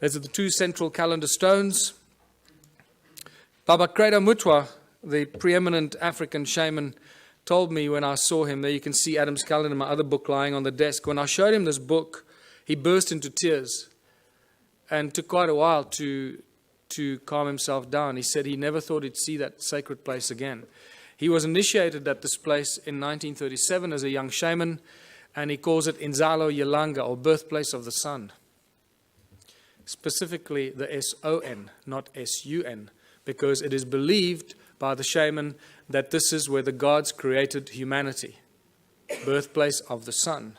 These are the two central calendar stones. Baba Kreda Mutwa, the preeminent African shaman, told me when I saw him, there you can see Adam's calendar, my other book lying on the desk. When I showed him this book, he burst into tears and took quite a while to calm himself down. He said he never thought he'd see that sacred place again. He was initiated at this place in 1937 as a young shaman, and he calls it Inzalo Yelanga, or birthplace of the sun. Specifically the S-O-N, not S-U-N, because it is believed by the shaman that this is where the gods created humanity. Birthplace of the sun.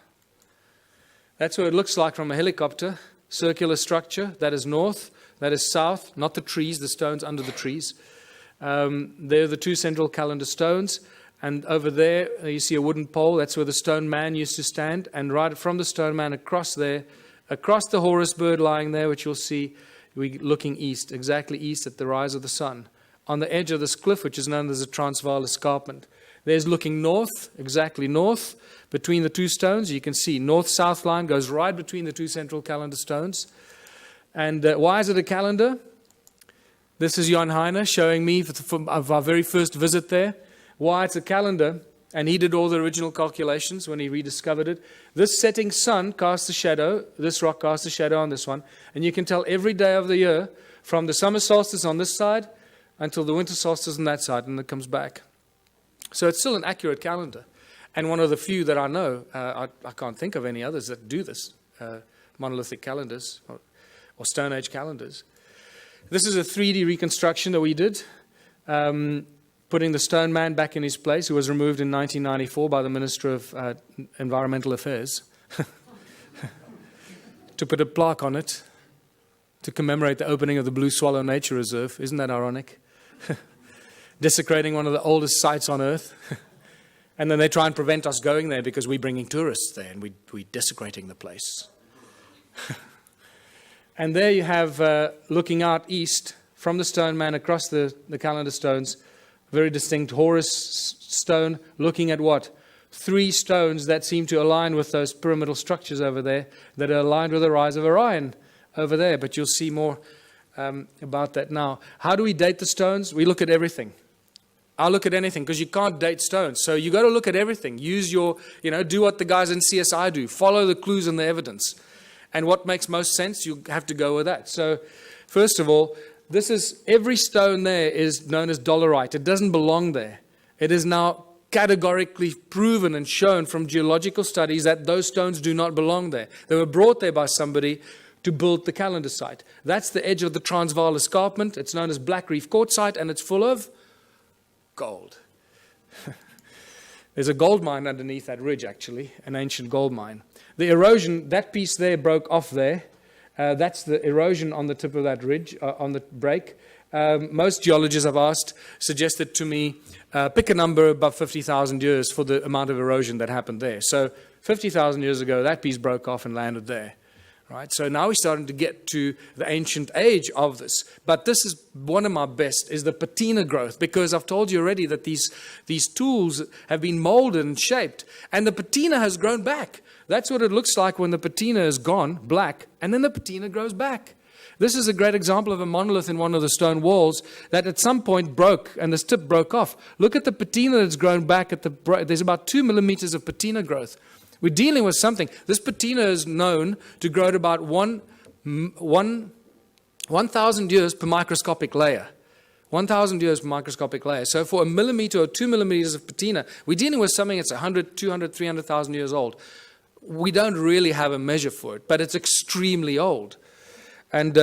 That's what it looks like from a helicopter. Circular structure, that is north, that is south, not the trees, the stones under the trees. They're the two central calendar stones, and over there you see a wooden pole. That's where the stone man used to stand, and right from the stone man across there, across the Horus bird lying there, which you'll see, we're looking east, exactly east at the rise of the sun. On the edge of this cliff, which is known as the Transvaal Escarpment. There's looking north, exactly north, between the two stones. You can see north-south line goes right between the two central calendar stones. And why is it a calendar? This is Jan Heine showing me of our very first visit there, why it's a calendar. And he did all the original calculations when he rediscovered it. This setting sun casts a shadow, this rock casts a shadow on this one. And you can tell every day of the year, from the summer solstice on this side until the winter solstice on that side, and it comes back. So it's still an accurate calendar. And one of the few that I know, I can't think of any others that do this, monolithic calendars or Stone Age calendars. This is a 3D reconstruction that we did, putting the stone man back in his place, who was removed in 1994 by the Minister of Environmental Affairs, to put a plaque on it to commemorate the opening of the Blue Swallow Nature Reserve. Isn't that ironic? Desecrating one of the oldest sites on Earth. And then they try and prevent us going there because we're bringing tourists there and we're desecrating the place. And there you have, looking out east from the stone man across the calendar stones, very distinct Horus stone, looking at what? 3 stones that seem to align with those pyramidal structures over there that are aligned with the rise of Orion over there. But you'll see more about that now. How do we date the stones? We look at everything. I'll look at anything because you can't date stones. So you got to look at everything. Use your, do what the guys in CSI do. Follow the clues and the evidence. And what makes most sense, you have to go with that. So first of all, this is, every stone there is known as dolerite. It doesn't belong there. It is now categorically proven and shown from geological studies that those stones do not belong there. They were brought there by somebody to build the calendar site. That's the edge of the Transvaal Escarpment. It's known as Black Reef Quartzite, and it's full of gold. There's a gold mine underneath that ridge, actually, an ancient gold mine. The erosion, that piece there broke off there. That's the erosion on the tip of that ridge, on the break. Most geologists I've asked suggested to me, pick a number above 50,000 years for the amount of erosion that happened there. So 50,000 years ago, that piece broke off and landed there. Right? So now we're starting to get to the ancient age of this. But this is one of my best, is the patina growth, because I've told you already that these tools have been molded and shaped, and the patina has grown back. That's what it looks like when the patina is gone, black, and then the patina grows back. This is a great example of a monolith in one of the stone walls that at some point broke, and this tip broke off. Look at the patina that's grown back. There's about 2 millimeters of patina growth, We're dealing with something. This patina is known to grow at about 1,000 years per microscopic layer. 1,000 years per microscopic layer. So for a millimeter or 2 millimeters of patina, we're dealing with something that's 100, 200, 300,000 years old. We don't really have a measure for it, but it's extremely old. And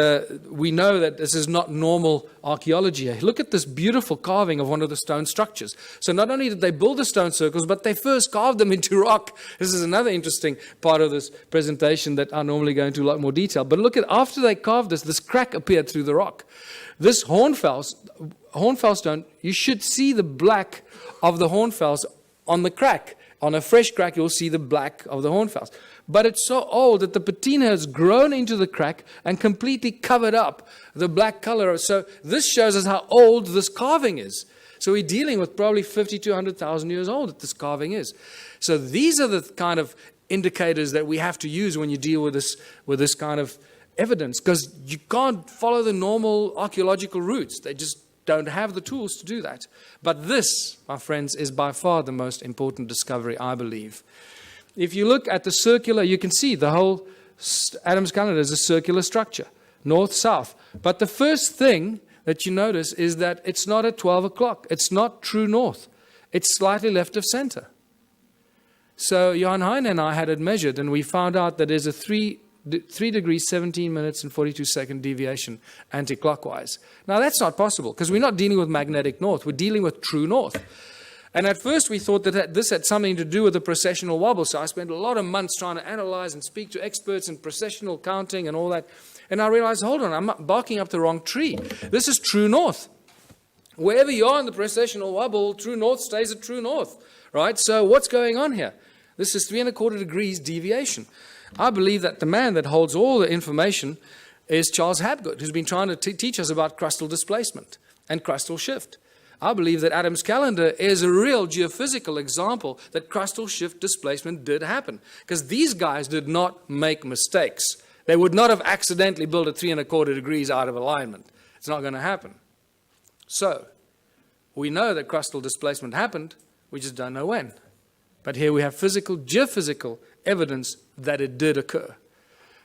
we know that this is not normal archaeology. Look at this beautiful carving of one of the stone structures. So not only did they build the stone circles, but they first carved them into rock. This is another interesting part of this presentation that I normally go into a lot more detail. But look at, after they carved this crack appeared through the rock. This hornfels stone, you should see the black of the hornfels on the crack. On a fresh crack, you'll see the black of the hornfels. But it's so old that the patina has grown into the crack and completely covered up the black color. So this shows us how old this carving is. So we're dealing with probably 50 to 100,000 years old that this carving is. So these are the kind of indicators that we have to use when you deal with this kind of evidence, because you can't follow the normal archaeological routes. They just don't have the tools to do that. But this, my friends, is by far the most important discovery, I believe. If you look at the circular, you can see the whole Adam's calendar is a circular structure, north-south. But the first thing that you notice is that it's not at 12 o'clock. It's not true north. It's slightly left of center. So Johan Hein and I had it measured, and we found out that there's a 3 degrees, 17 minutes, and 42-second deviation anti-clockwise. Now, that's not possible, because we're not dealing with magnetic north. We're dealing with true north. And at first, we thought that this had something to do with the precessional wobble. So I spent a lot of months trying to analyze and speak to experts in precessional counting and all that. And I realized, hold on, I'm barking up the wrong tree. This is true north. Wherever you are in the precessional wobble, true north stays at true north, right? So what's going on here? This is 3¼ degrees deviation. I believe that the man that holds all the information is Charles Hapgood, who's been trying to teach us about crustal displacement and crustal shift. I believe that Adam's calendar is a real geophysical example that crustal shift displacement did happen. Because these guys did not make mistakes. They would not have accidentally built a 3¼ degrees out of alignment. It's not going to happen. So, we know that crustal displacement happened, we just don't know when. But here we have physical, geophysical evidence that it did occur.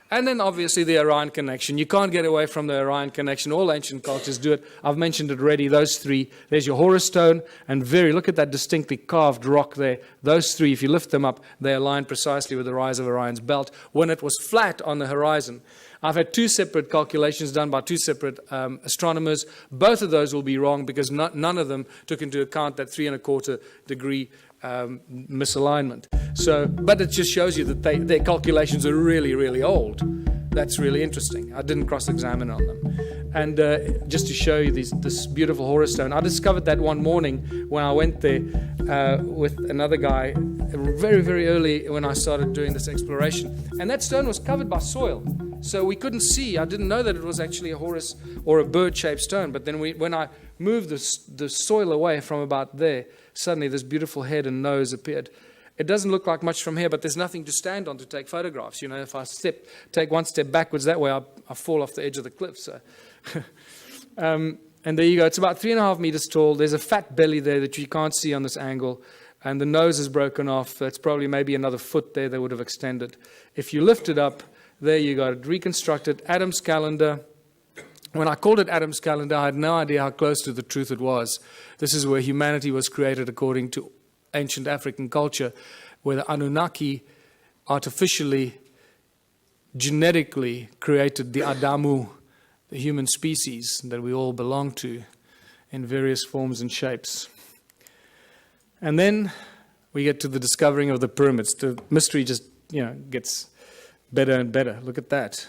And then obviously the Orion connection. You can't get away from the Orion connection. All ancient cultures do it. I've mentioned it already, those three. There's your Horus stone, and look at that distinctly carved rock there. Those three, if you lift them up, they align precisely with the rise of Orion's belt when it was flat on the horizon. I've had 2 separate calculations done by 2 separate astronomers. Both of those will be wrong because none of them took into account that 3¼ degree misalignment. So, but it just shows you that their calculations are really, really old. That's really interesting. I didn't cross-examine on them. And just to show you this beautiful Horus stone, I discovered that one morning when I went there with another guy, very, very early when I started doing this exploration. And that stone was covered by soil. So we couldn't see. I didn't know that it was actually a Horus or a bird-shaped stone. But then when I moved the soil away from about there, suddenly this beautiful head and nose appeared. It doesn't look like much from here, but there's nothing to stand on to take photographs. You know, if I take one step backwards that way, I fall off the edge of the cliff. So, and there you go. It's about 3.5 meters tall. There's a fat belly there that you can't see on this angle. And the nose is broken off. That's probably maybe another foot there that would have extended. If you lift it up, there you got it. Reconstructed. Adam's calendar. When I called it Adam's calendar, I had no idea how close to the truth it was. This is where humanity was created according to ancient African culture, where the Anunnaki artificially, genetically created the Adamu, the human species that we all belong to in various forms and shapes. And then we get to the discovering of the pyramids. The mystery just, gets better and better. Look at that.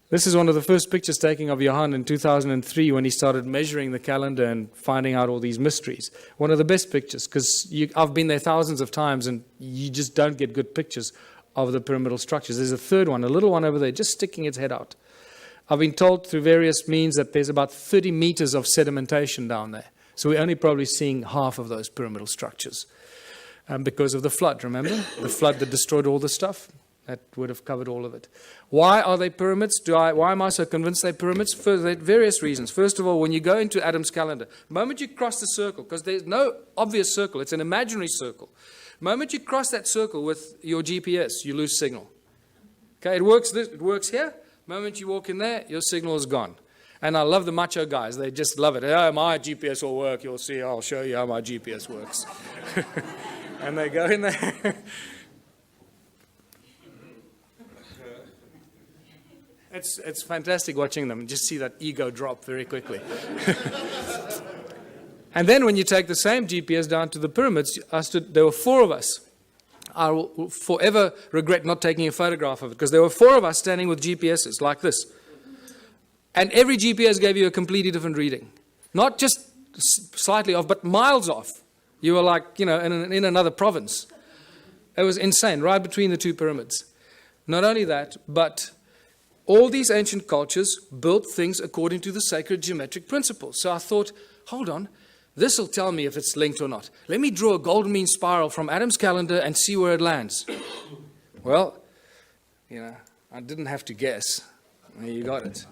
This is one of the first pictures taken of Johan in 2003 when he started measuring the calendar and finding out all these mysteries. One of the best pictures, because I've been there thousands of times and you just don't get good pictures of the pyramidal structures. There's a third one, a little one over there, just sticking its head out. I've been told through various means that there's about 30 meters of sedimentation down there. So we're only probably seeing half of those pyramidal structures because of the flood, remember? The flood that destroyed all the stuff. That would have covered all of it. Why are they pyramids? Why am I so convinced they're pyramids? For various reasons. First of all, when you go into Adam's calendar, the moment you cross the circle, because there's no obvious circle, it's an imaginary circle. The moment you cross that circle with your GPS, you lose signal. Okay, it works here. The moment you walk in there, your signal is gone. And I love the macho guys. They just love it. Oh, my GPS will work. You'll see. I'll show you how my GPS works. And they go in there. It's fantastic watching them and just see that ego drop very quickly. And then when you take the same GPS down to the pyramids, there were 4 of us. I will forever regret not taking a photograph of it, because there were 4 of us standing with GPSs like this. And every GPS gave you a completely different reading. Not just slightly off, but miles off. You were like, in another province. It was insane, right between the 2 pyramids. Not only that, but all these ancient cultures built things according to the sacred geometric principles. So I thought, hold on, this will tell me if it's linked or not. Let me draw a golden mean spiral from Adam's calendar and see where it lands. Well, I didn't have to guess. You got it.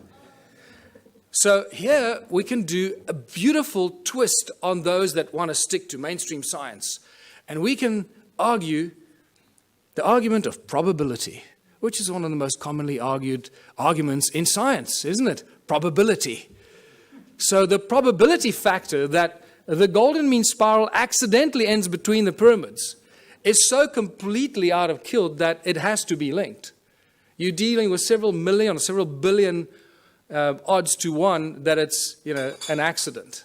So here we can do a beautiful twist on those that want to stick to mainstream science. And we can argue the argument of probability, which is one of the most commonly argued arguments in science, isn't it? Probability. So the probability factor that the golden mean spiral accidentally ends between the pyramids is so completely out of kilter that it has to be linked. You're dealing with several million or several billion odds to 1 that it's an accident.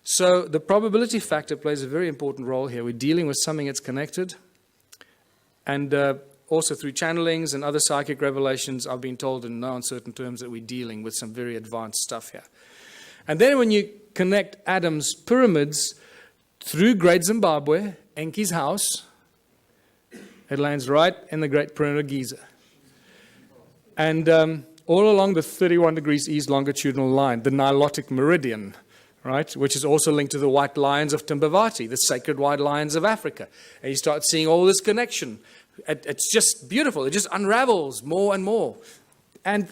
So the probability factor plays a very important role here. We're dealing with something that's connected, and also through channelings and other psychic revelations, I've been told in no uncertain terms that we're dealing with some very advanced stuff here. And then when you connect Adam's pyramids through Great Zimbabwe, Enki's house, it lands right in the Great Pyramid of Giza. And all along the 31 degrees east longitudinal line, the Nilotic meridian, right, which is also linked to the white lions of Timbavati, the sacred white lions of Africa. And you start seeing all this connection. It's just beautiful. It just unravels more and more. And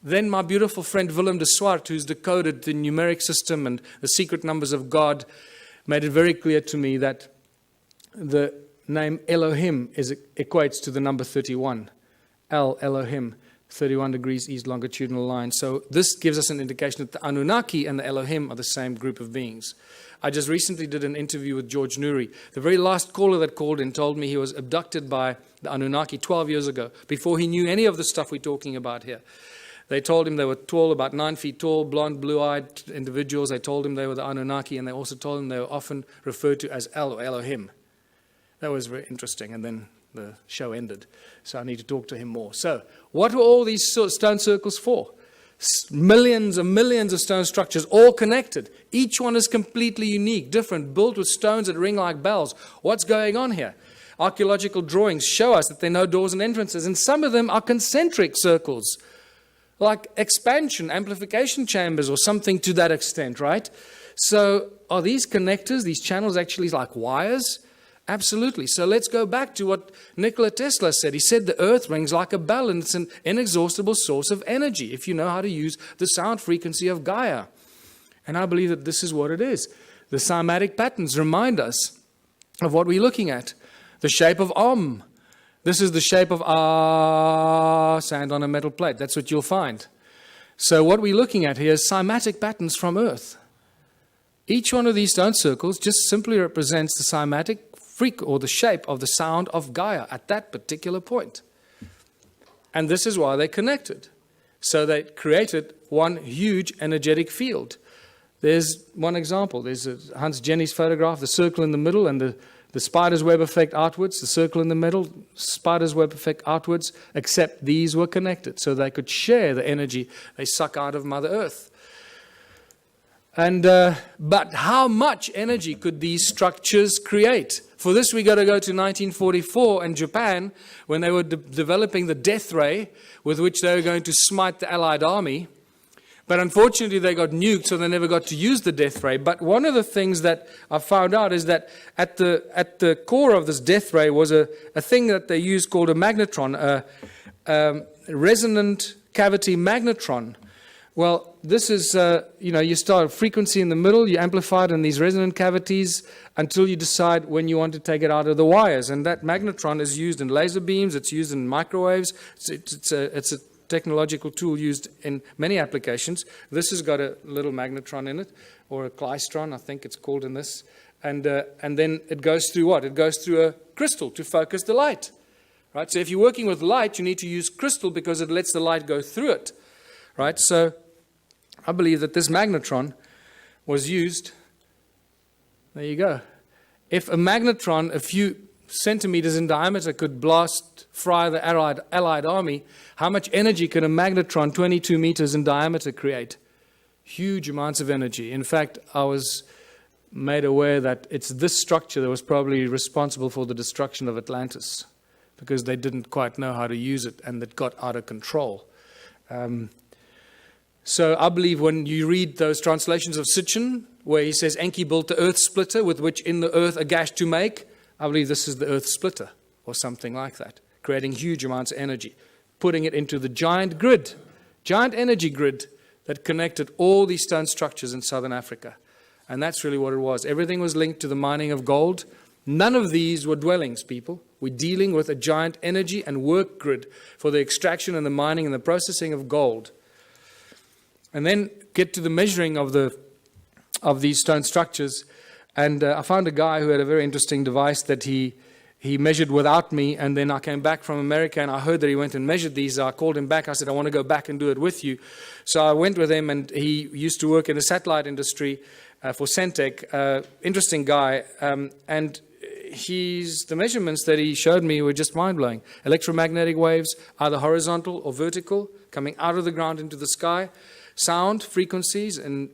then my beautiful friend Willem de Swart, who's decoded the numeric system and the secret numbers of God, made it very clear to me that the name Elohim equates to the number 31. Elohim, 31 degrees east longitudinal line. So this gives us an indication that the Anunnaki and the Elohim are the same group of beings. I just recently did an interview with George Nuri. The very last caller that called in told me he was abducted by the Anunnaki 12 years ago, before he knew any of the stuff we're talking about here. They told him they were tall, about 9 feet tall, blonde, blue-eyed individuals. They told him they were the Anunnaki, and they also told him they were often referred to as El or Elohim. That was very interesting, and then the show ended. So I need to talk to him more. So what were all these stone circles for? Millions and millions of stone structures, all connected. Each one is completely unique, different, built with stones that ring like bells. What's going on here? Archaeological drawings show us that there are no doors and entrances, and some of them are concentric circles, like expansion, amplification chambers or something to that extent, right? So are these connectors, these channels actually like wires? Absolutely. So let's go back to what Nikola Tesla said. He said the earth rings like a bell, and it's an inexhaustible source of energy if you know how to use the sound frequency of Gaia. And I believe that this is what it is. The cymatic patterns remind us of what we're looking at. The shape of Om. This is the shape of sand on a metal plate. That's what you'll find. So what we're looking at here is cymatic patterns from Earth. Each one of these stone circles just simply represents the cymatic freak or the shape of the sound of Gaia at that particular point. And this is why they connected. So they created one huge energetic field. There's one example. There's Hans Jenny's photograph, the circle in the middle and the spider's web effect outwards, the circle in the middle, spider's web effect outwards, except these were connected so they could share the energy they suck out of Mother Earth. And but how much energy could these structures create? For this, we got to go to 1944 in Japan, when they were developing the death ray with which they were going to smite the Allied army. But unfortunately, they got nuked, so they never got to use the death ray. But one of the things that I found out is that at the core of this death ray was a thing that they used called a magnetron, a resonant cavity magnetron, Well, this is, you start a frequency in the middle, you amplify it in these resonant cavities until you decide when you want to take it out of the wires. And that magnetron is used in laser beams, it's used in microwaves, it's a technological tool used in many applications. This has got a little magnetron in it, or a klystron, I think it's called in this. And then it goes through what? It goes through a crystal to focus the light. Right? So if you're working with light, you need to use crystal because it lets the light go through it. Right? So I believe that this magnetron was used. There you go. If a magnetron a few centimeters in diameter could fry the Allied army, how much energy could a magnetron 22 meters in diameter create? Huge amounts of energy. In fact, I was made aware that it's this structure that was probably responsible for the destruction of Atlantis, because they didn't quite know how to use it and it got out of control. So I believe when you read those translations of Sitchin, where he says Enki built the earth splitter with which in the earth a gash to make, I believe this is the earth splitter or something like that, creating huge amounts of energy, putting it into the giant energy grid that connected all these stone structures in southern Africa. And that's really what it was. Everything was linked to the mining of gold. None of these were dwellings, people. We're dealing with a giant energy and work grid for the extraction and the mining and the processing of gold. And then get to the measuring of these stone structures. And I found a guy who had a very interesting device that he measured without me. And then I came back from America and I heard that he went and measured these. I called him back. I said, I want to go back and do it with you. So I went with him, and he used to work in the satellite industry for Centec. Interesting guy. And the measurements that he showed me were just mind-blowing. Electromagnetic waves, either horizontal or vertical, coming out of the ground into the sky. Sound frequencies in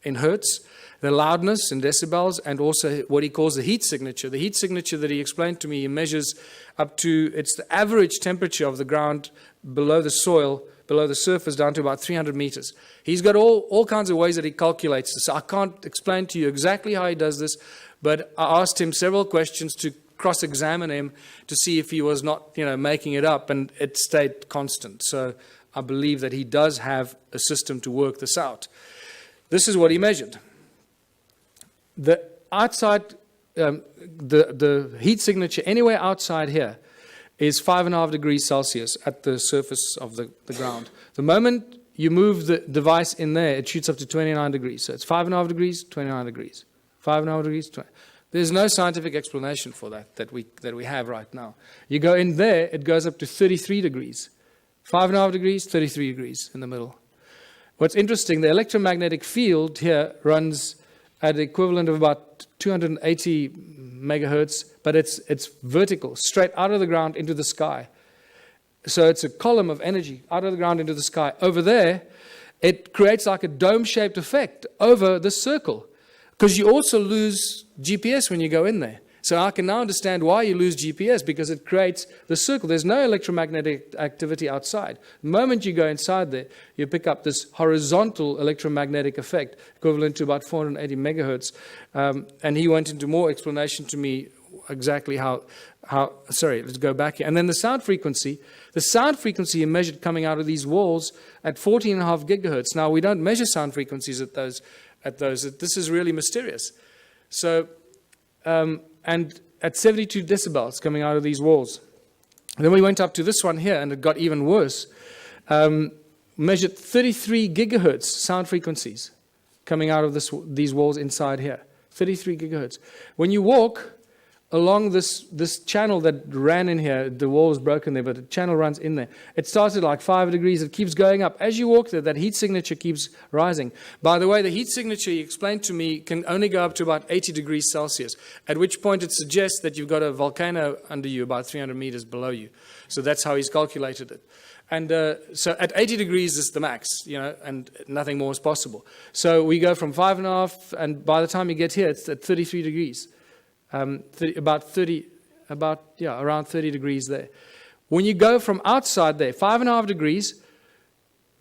hertz, the loudness in decibels, and also what he calls the heat signature. The heat signature that he explained to me, he measures up to, it's the average temperature of the ground below the soil, below the surface, down to about 300 meters. He's got all kinds of ways that he calculates this. I can't explain to you exactly how he does this, but I asked him several questions to cross-examine him to see if he was not, making it up, and it stayed constant. So I believe that he does have a system to work this out. This is what he measured. The outside, the heat signature anywhere outside here is 5.5 degrees Celsius at the surface of the ground. The moment you move the device in there, it shoots up to 29 degrees. So it's 5.5 degrees, 29 degrees. 5.5 degrees, 20. There's no scientific explanation for that we have right now. You go in there, it goes up to 33 degrees. 5.5 degrees, 33 degrees in the middle. What's interesting, the electromagnetic field here runs at the equivalent of about 280 megahertz, but it's vertical, straight out of the ground into the sky. So it's a column of energy out of the ground into the sky. Over there, it creates like a dome-shaped effect over the circle, because you also lose GPS when you go in there. So I can now understand why you lose GPS, because it creates the circle. There's no electromagnetic activity outside. The moment you go inside there, you pick up this horizontal electromagnetic effect, equivalent to about 480 megahertz. And he went into more explanation to me exactly how, sorry, let's go back here. And then the sound frequency he measured coming out of these walls at 14.5 gigahertz. Now, we don't measure sound frequencies at those. This is really mysterious. So, and at 72 decibels coming out of these walls. And then we went up to this one here, and it got even worse. Measured 33 gigahertz sound frequencies coming out of these walls inside here. 33 gigahertz. When you walk along this channel that ran in here, the wall was broken there, but the channel runs in there. It started like 5 degrees. It keeps going up. As you walk there, that heat signature keeps rising. By the way, the heat signature, he explained to me, can only go up to about 80 degrees Celsius, at which point it suggests that you've got a volcano under you, about 300 meters below you. So that's how he's calculated it. And so at 80 degrees is the max, and nothing more is possible. So we go from 5.5, and by the time you get here, it's at 33 degrees. Around 30 degrees there. When you go from outside there, 5.5 degrees,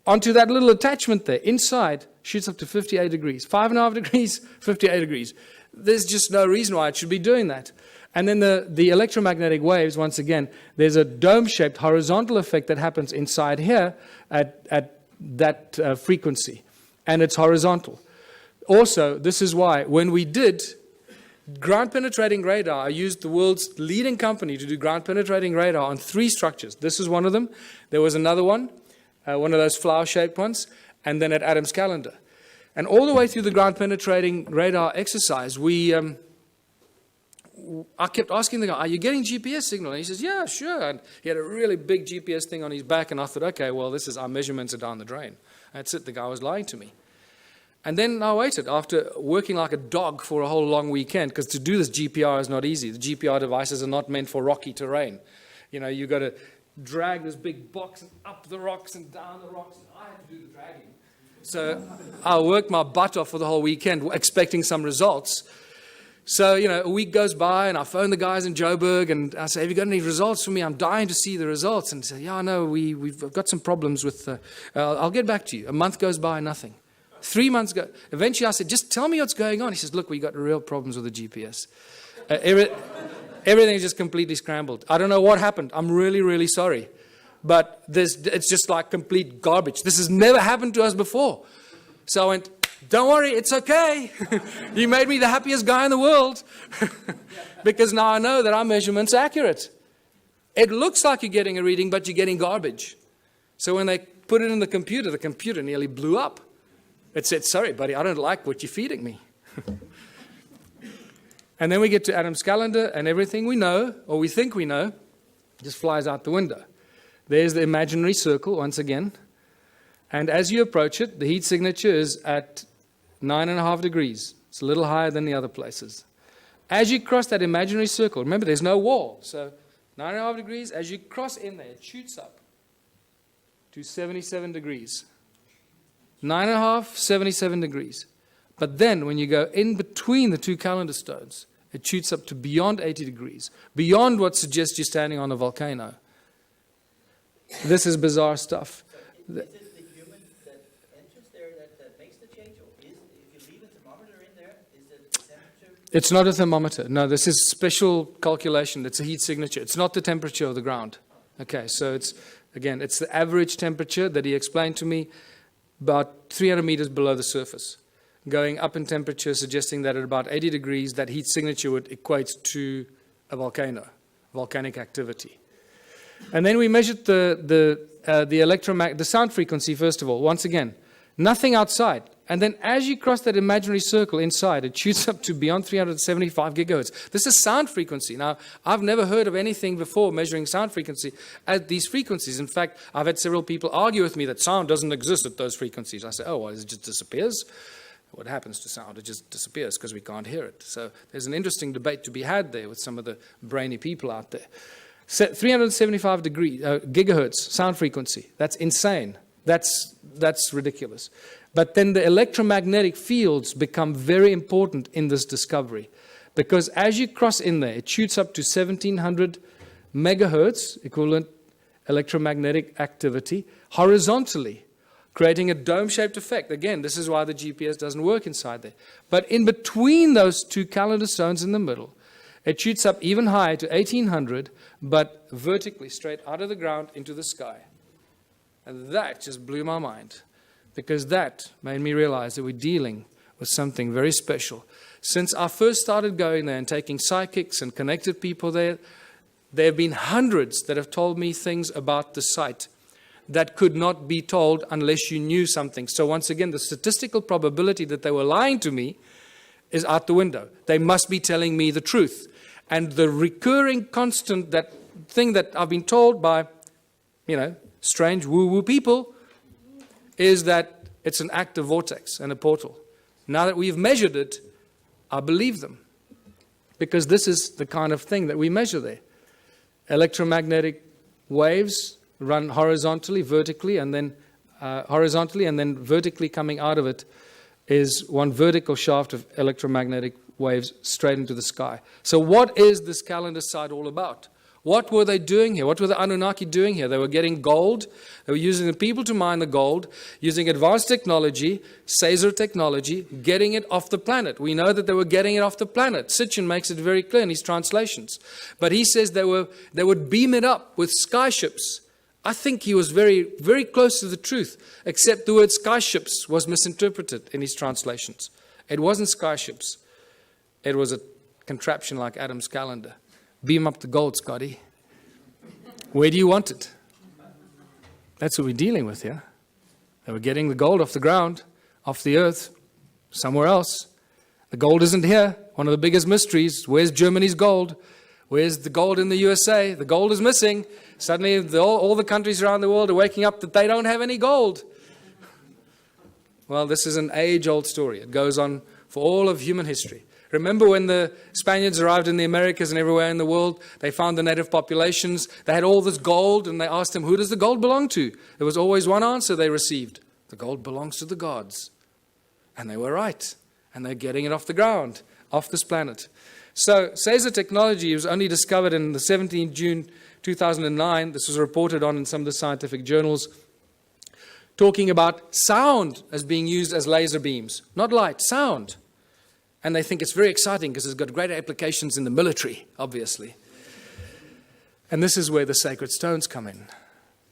onto that little attachment there, inside, shoots up to 58 degrees. 5.5 degrees, 58 degrees. There's just no reason why it should be doing that. And then the electromagnetic waves, once again, there's a dome-shaped horizontal effect that happens inside here at frequency, and it's horizontal. Also, this is why when we did ground-penetrating radar, I used the world's leading company to do ground-penetrating radar on 3 structures. This is one of them. There was another one of those flower-shaped ones, and then at Adam's Calendar. And all the way through the ground-penetrating radar exercise, I kept asking the guy, are you getting GPS signal? And he says, yeah, sure. And he had a really big GPS thing on his back, and I thought, okay, well, this is our measurements are down the drain. That's it, the guy was lying to me. And then I waited after working like a dog for a whole long weekend, because to do this GPR is not easy. The GPR devices are not meant for rocky terrain. You know, you've got to drag this big box and up the rocks and down the rocks. I had to do the dragging. So I worked my butt off for the whole weekend, expecting some results. So, you know, a week goes by, and I phone the guys in Joburg, and I say, have you got any results for me? I'm dying to see the results. And they say, yeah, no, we've got some problems with, I'll get back to you. A month goes by, nothing. 3 months go. Eventually I said, just tell me what's going on. He says, look, we got real problems with the GPS. Everything is just completely scrambled. I don't know what happened. I'm really, really sorry. But it's just like complete garbage. This has never happened to us before. So I went, don't worry, it's okay. You made me the happiest guy in the world. Because now I know that our measurement's accurate. It looks like you're getting a reading, but you're getting garbage. So when they put it in the computer nearly blew up. It said, sorry, buddy, I don't like what you're feeding me. And then we get to Adam's Calendar, and everything we know, or we think we know, just flies out the window. There's the imaginary circle once again. And as you approach it, the heat signature is at 9.5 degrees. It's a little higher than the other places. As you cross that imaginary circle, remember there's no wall. So 9.5 degrees, as you cross in there, it shoots up to 77 degrees. 9.5, 77 degrees. But then when you go in between the 2 calendar stones, it shoots up to beyond 80 degrees, beyond what suggests you're standing on a volcano. This is bizarre stuff. Is it the human that enters there that makes the change? Or if you leave a thermometer in there, is it the temperature? It's not a thermometer. No, this is special calculation. It's a heat signature. It's not the temperature of the ground. Okay, so it's the average temperature that he explained to me, about 300 meters below the surface. Going up in temperature, suggesting that at about 80 degrees, that heat signature would equate to a volcano, volcanic activity. And then we measured the sound frequency, first of all. Once again, nothing outside. And then as you cross that imaginary circle inside, it shoots up to beyond 375 gigahertz. This is sound frequency. Now, I've never heard of anything before measuring sound frequency at these frequencies. In fact, I've had several people argue with me that sound doesn't exist at those frequencies. I say, oh, well, it just disappears. What happens to sound? It just disappears because we can't hear it. So there's an interesting debate to be had there with some of the brainy people out there. 375 gigahertz sound frequency. That's insane. That's ridiculous. But then the electromagnetic fields become very important in this discovery, because as you cross in there, it shoots up to 1700 megahertz, equivalent electromagnetic activity, horizontally, creating a dome-shaped effect. Again, this is why the GPS doesn't work inside there. But in between those 2 calendar stones in the middle, it shoots up even higher to 1800, but vertically, straight out of the ground into the sky. And that just blew my mind, because that made me realize that we're dealing with something very special. Since I first started going there and taking psychics and connected people there have been hundreds that have told me things about the site that could not be told unless you knew something. So once again, the statistical probability that they were lying to me is out the window. They must be telling me the truth. And the recurring constant, that thing that I've been told by, strange woo-woo people, is that it's an active vortex and a portal. Now that we've measured it, I believe them. Because this is the kind of thing that we measure there. Electromagnetic waves run horizontally, vertically, and then vertically coming out of it is one vertical shaft of electromagnetic waves straight into the sky. So what is this calendar site all about? What were they doing here? What were the Anunnaki doing here? They were getting gold. They were using the people to mine the gold, using advanced technology, Caesar technology, getting it off the planet. We know that they were getting it off the planet. Sitchin makes it very clear in his translations. But he says they would beam it up with skyships I think he was very, very close to the truth, except the word skyships was misinterpreted in his translations. It wasn't skyships. It was a contraption like Adam's calendar. Beam up the gold, Scotty. Where do you want it? That's what we're dealing with here. They were getting the gold off the ground, off the earth, somewhere else. The gold isn't here. One of the biggest mysteries. Where's Germany's gold? Where's the gold in the USA? The gold is missing. Suddenly, all the countries around the world are waking up that they don't have any gold. Well, this is an age-old story. It goes on for all of human history. Remember when the Spaniards arrived in the Americas and everywhere in the world, they found the native populations, they had all this gold, and they asked them, who does the gold belong to? There was always one answer they received. The gold belongs to the gods. And they were right. And they're getting it off the ground, off this planet. So, says the technology was only discovered in the 17th June 2009. This was reported on in some of the scientific journals, talking about sound as being used as laser beams. Not light, sound. And they think it's very exciting because it's got greater applications in the military, obviously. And this is where the sacred stones come in.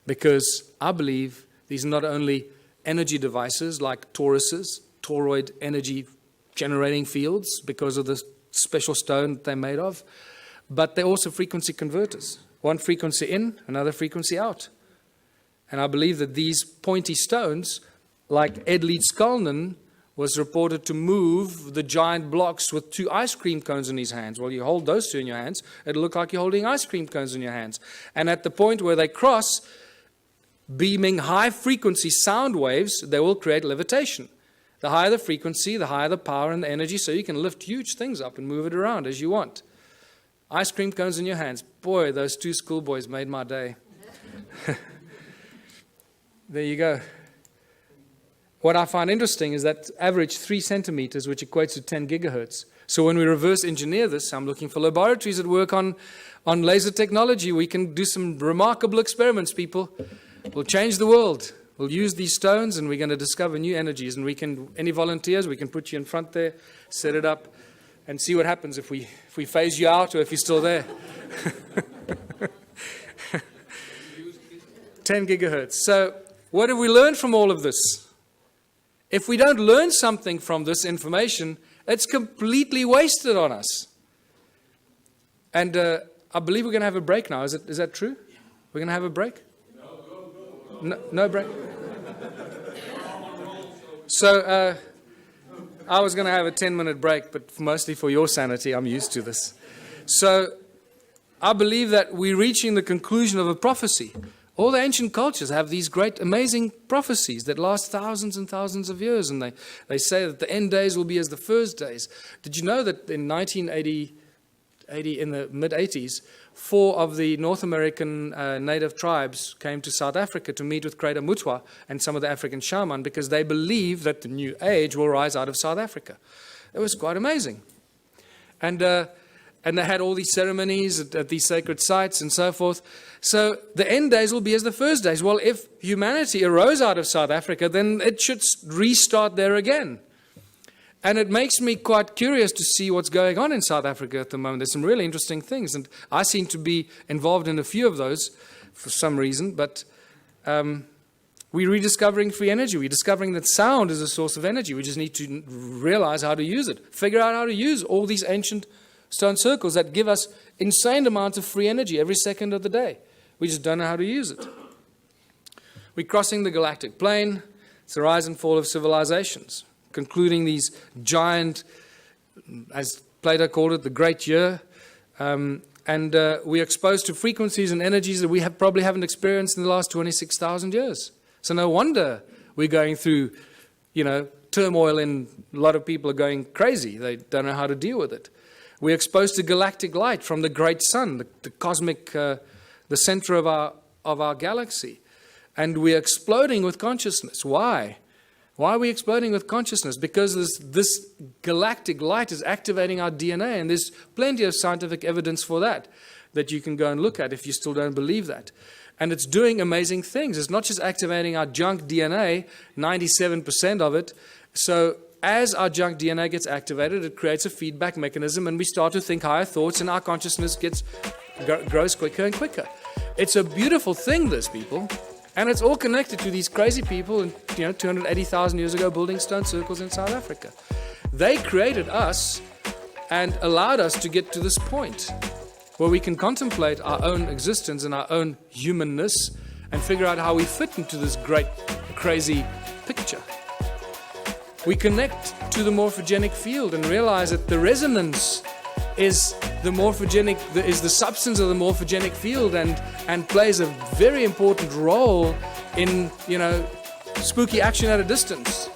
Because I believe these are not only energy devices like toruses, toroid energy generating fields because of the special stone that they're made of, but they're also frequency converters. One frequency in, another frequency out. And I believe that these pointy stones, like Ed Leeds-Skalnin, was reported to move the giant blocks with 2 ice cream cones in his hands. Well, you hold those 2 in your hands, it'll look like you're holding ice cream cones in your hands. And at the point where they cross, beaming high-frequency sound waves, they will create levitation. The higher the frequency, the higher the power and the energy, so you can lift huge things up and move it around as you want. Ice cream cones in your hands. Boy, those 2 schoolboys made my day. There you go. What I find interesting is that average 3 centimeters, which equates to 10 gigahertz. So when we reverse engineer this, I'm looking for laboratories that work on laser technology. We can do some remarkable experiments, people. We'll change the world. We'll use these stones and we're going to discover new energies. And we can, any volunteers, we can put you in front there, set it up, and see what happens if we phase you out or if you're still there. 10 gigahertz. So what have we learned from all of this? If we don't learn something from this information, it's completely wasted on us. And I believe we're going to have a break now. Is that true? We're going to have a break? No break? So I was going to have a 10-minute break, but mostly for your sanity, I'm used to this. So I believe that we're reaching the conclusion of a prophecy. All the ancient cultures have these great, amazing prophecies that last thousands and thousands of years, and they say that the end days will be as the first days. Did you know that in 1980, in the mid-80s, 4 of the North American native tribes came to South Africa to meet with Creator Mutwa and some of the African shaman because they believe that the new age will rise out of South Africa. It was quite amazing. And they had all these ceremonies at these sacred sites and so forth. So the end days will be as the first days. Well, if humanity arose out of South Africa, then it should restart there again. And it makes me quite curious to see what's going on in South Africa at the moment. There's some really interesting things, and I seem to be involved in a few of those for some reason. But we're rediscovering free energy. We're discovering that sound is a source of energy. We just need to realize how to use it, figure out how to use all these ancient stone circles that give us insane amounts of free energy every second of the day. We just don't know how to use it. We're crossing the galactic plane. It's the rise and fall of civilizations, concluding these giant, as Plato called it, the great year. And we're exposed to frequencies and energies that we probably haven't experienced in the last 26,000 years. So no wonder we're going through, turmoil, and a lot of people are going crazy. They don't know how to deal with it. We're exposed to galactic light from the great sun, the cosmic, the center of our galaxy. And we're exploding with consciousness. Why? Why are we exploding with consciousness? Because this galactic light is activating our DNA, and there's plenty of scientific evidence for that you can go and look at if you still don't believe that. And it's doing amazing things. It's not just activating our junk DNA, 97% of it. So as our junk DNA gets activated, it creates a feedback mechanism, and we start to think higher thoughts, and our consciousness grows quicker and quicker. It's a beautiful thing, this, people. And it's all connected to these crazy people, and 280,000 years ago, building stone circles in South Africa. They created us and allowed us to get to this point where we can contemplate our own existence and our own humanness and figure out how we fit into this great, crazy picture. We connect to the morphogenic field and realize that the resonance is the substance of the morphogenic field and plays a very important role in, spooky action at a distance.